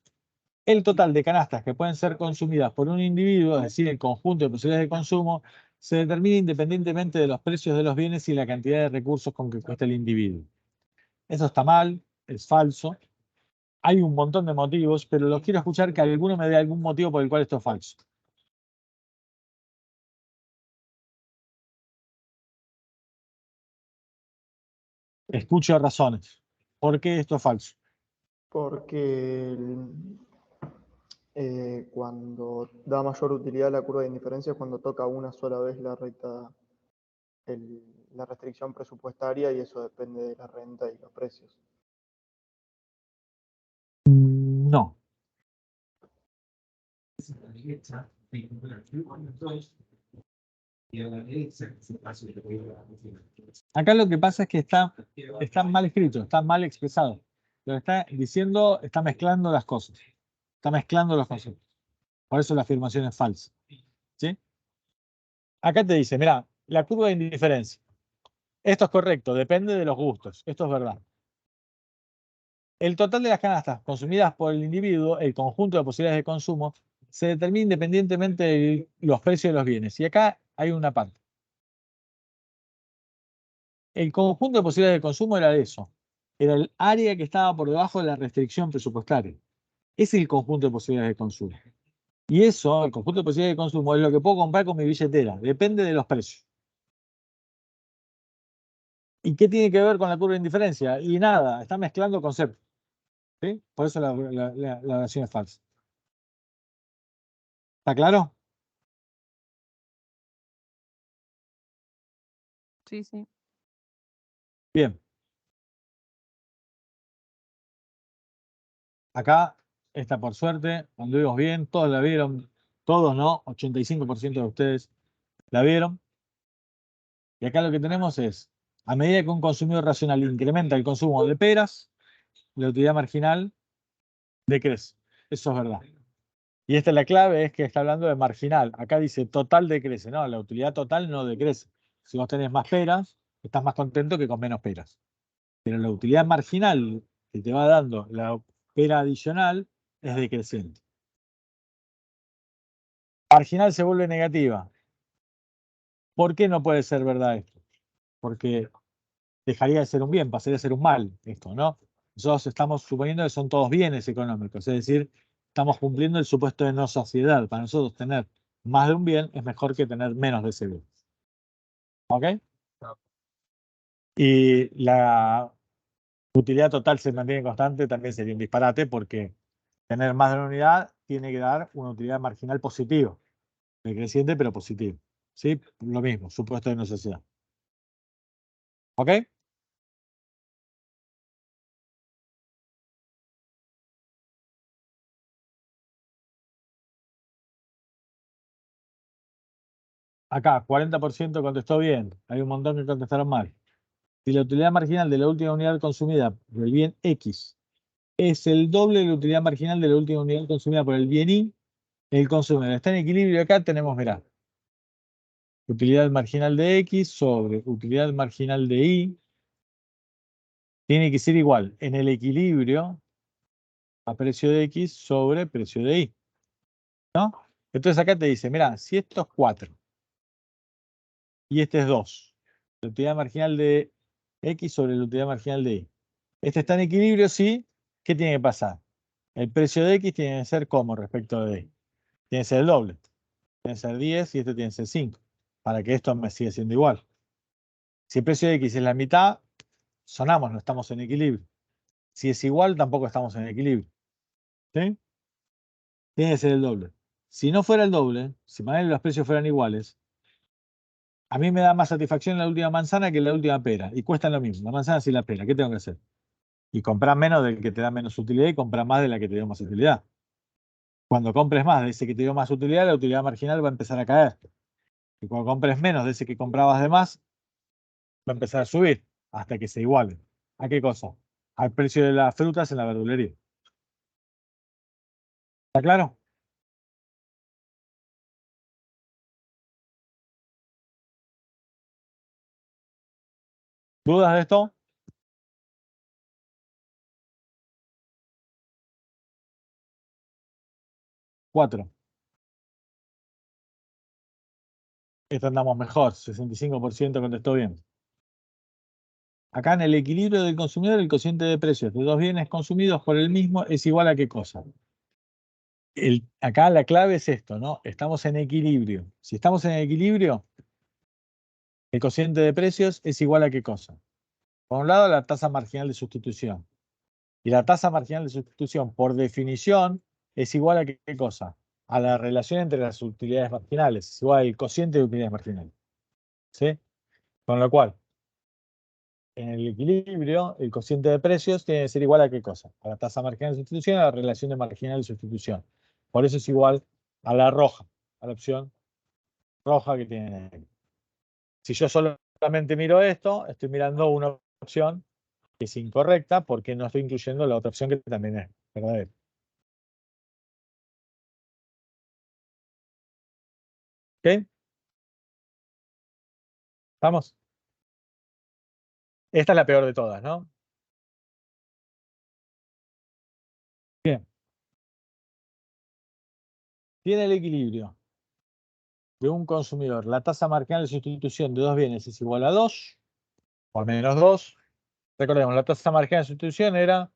el total de canastas que pueden ser consumidas por un individuo, es decir, el conjunto de posibilidades de consumo, se determina independientemente de los precios de los bienes y la cantidad de recursos con que cuesta el individuo. Eso está mal, es falso. Hay un montón de motivos, pero los quiero escuchar que alguno me dé algún motivo por el cual esto es falso. Escucho razones. ¿Por qué esto es falso? Porque cuando da mayor utilidad la curva de indiferencia es cuando toca una sola vez la recta, la restricción presupuestaria, y eso depende de la renta y los precios. No. Acá lo que pasa es que está mal escrito, está mal expresado. Lo que está diciendo, está mezclando las cosas. Está mezclando los conceptos. Por eso la afirmación es falsa. ¿Sí? Acá te dice, mira, la curva de indiferencia. Esto es correcto, depende de los gustos. Esto es verdad. El total de las canastas consumidas por el individuo, el conjunto de posibilidades de consumo, se determina independientemente de los precios de los bienes. Y acá hay una parte. El conjunto de posibilidades de consumo era eso. Era el área que estaba por debajo de la restricción presupuestaria. Ese es el conjunto de posibilidades de consumo. Y eso, el conjunto de posibilidades de consumo, es lo que puedo comprar con mi billetera. Depende de los precios. ¿Y qué tiene que ver con la curva de indiferencia? Y nada, está mezclando conceptos. ¿Sí? Por eso la oración es falsa. ¿Está claro? Sí, sí. Bien. Acá está por suerte, cuando vimos bien, todos la vieron, todos no, 85% de ustedes la vieron. Y acá lo que tenemos es, a medida que un consumidor racional incrementa el consumo de peras, la utilidad marginal decrece. Eso es verdad. Y esta es la clave, es que está hablando de marginal. Acá dice total decrece. No, la utilidad total no decrece. Si vos tenés más peras, estás más contento que con menos peras. Pero la utilidad marginal que te va dando la pera adicional es decreciente. Marginal se vuelve negativa. ¿Por qué no puede ser verdad esto? Porque dejaría de ser un bien, pasaría a ser un mal esto, ¿no? Nosotros estamos suponiendo que son todos bienes económicos, es decir, estamos cumpliendo el supuesto de no sociedad. Para nosotros tener más de un bien es mejor que tener menos de ese bien. ¿Ok? Y la utilidad total se mantiene constante, también sería un disparate porque tener más de una unidad tiene que dar una utilidad marginal positiva, decreciente pero positivo. ¿Sí? Lo mismo, supuesto de no sociedad. ¿Ok? Acá, 40% contestó bien. Hay un montón que contestaron mal. Si la utilidad marginal de la última unidad consumida por el bien X es el doble de la utilidad marginal de la última unidad consumida por el bien Y, el consumidor está en equilibrio. Acá tenemos, mirá, utilidad marginal de X sobre utilidad marginal de Y tiene que ser igual en el equilibrio a precio de X sobre precio de Y. ¿No? Entonces acá te dice, mira, si esto es 4 y este es 2, la utilidad marginal de X sobre la utilidad marginal de Y. Este está en equilibrio, sí. ¿Qué tiene que pasar? El precio de X tiene que ser como respecto de Y. Tiene que ser el doble. Tiene que ser 10 y este tiene que ser 5. Para que esto me siga siendo igual. Si el precio de X es la mitad, sonamos, no estamos en equilibrio. Si es igual, tampoco estamos en equilibrio. ¿Sí? Tiene que ser el doble. Si no fuera el doble, si los precios fueran iguales, a mí me da más satisfacción la última manzana que la última pera. Y cuestan lo mismo, la manzana y la pera. ¿Qué tengo que hacer? Y comprar menos del que te da menos utilidad y comprar más de la que te dio más utilidad. Cuando compres más de ese que te dio más utilidad, la utilidad marginal va a empezar a caer. Y cuando compres menos de ese que comprabas de más, va a empezar a subir hasta que se igualen. ¿A qué cosa? Al precio de las frutas en la verdulería. ¿Está claro? ¿Dudas de esto? 4. Esta andamos mejor, 65% contestó bien. Acá en el equilibrio del consumidor, el cociente de precios de dos bienes consumidos por el mismo es igual a qué cosa. Acá la clave es esto, ¿no? Estamos en equilibrio. Si estamos en equilibrio, el cociente de precios es igual a qué cosa. Por un lado, la tasa marginal de sustitución. Y la tasa marginal de sustitución, por definición, es igual a qué cosa. A la relación entre las utilidades marginales. Es igual al cociente de utilidades marginales. ¿Sí? Con lo cual, en el equilibrio, el cociente de precios tiene que ser igual a qué cosa. A la tasa marginal de sustitución, a la relación de marginal de sustitución. Por eso es igual a la roja, a la opción roja que tiene aquí. Si yo solamente miro esto, estoy mirando una opción que es incorrecta porque no estoy incluyendo la otra opción que también es verdadera. ¿Ok? ¿Vamos? Esta es la peor de todas, ¿no? Bien. Tiene el equilibrio de un consumidor. La tasa marginal de sustitución de dos bienes es igual a 2 o menos 2. Recordemos, la tasa marginal de sustitución era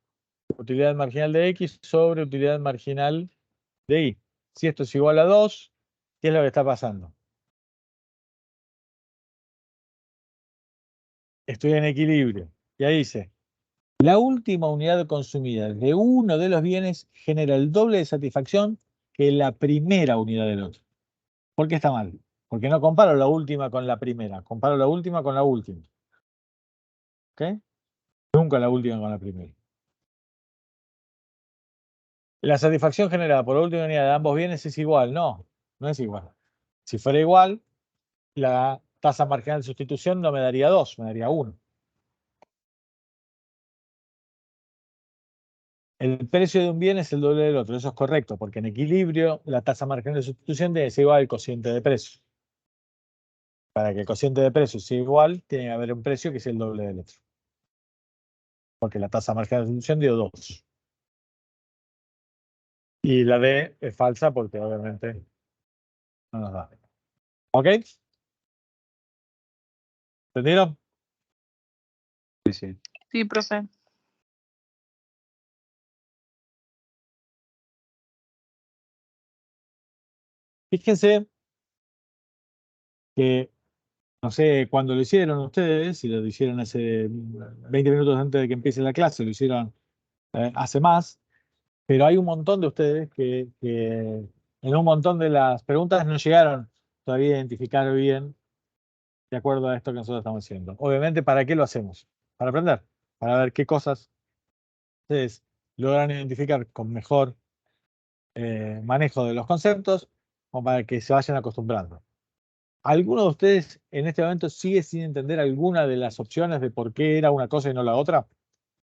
utilidad marginal de X sobre utilidad marginal de Y. Si esto es igual a 2, ¿qué es lo que está pasando? Estoy en equilibrio. Y ahí dice, la última unidad consumida de uno de los bienes genera el doble de satisfacción que la primera unidad del otro. ¿Por qué está mal? Porque no comparo la última con la primera, comparo la última con la última. ¿Ok? Nunca la última con la primera. La satisfacción generada por la última unidad de ambos bienes es igual. No, no es igual. Si fuera igual, la tasa marginal de sustitución no me daría 2, me daría 1. El precio de un bien es el doble del otro, eso es correcto, porque en equilibrio la tasa marginal de sustitución debe ser igual al cociente de precios. Para que el cociente de precios sea igual, tiene que haber un precio que sea el doble del otro. Porque la tasa marginal de sustitución dio 2. Y la D es falsa porque obviamente no nos da. ¿Ok? ¿Entendieron? Sí, sí. Sí, profe. Fíjense que, no sé cuándo lo hicieron ustedes, si lo hicieron hace 20 minutos antes de que empiece la clase, lo hicieron hace más, pero hay un montón de ustedes que en un montón de las preguntas no llegaron todavía a identificar bien de acuerdo a esto que nosotros estamos haciendo. Obviamente, ¿para qué lo hacemos? Para aprender, para ver qué cosas ustedes logran identificar con mejor manejo de los conceptos o para que se vayan acostumbrando. ¿Alguno de ustedes en este momento sigue sin entender alguna de las opciones de por qué era una cosa y no la otra?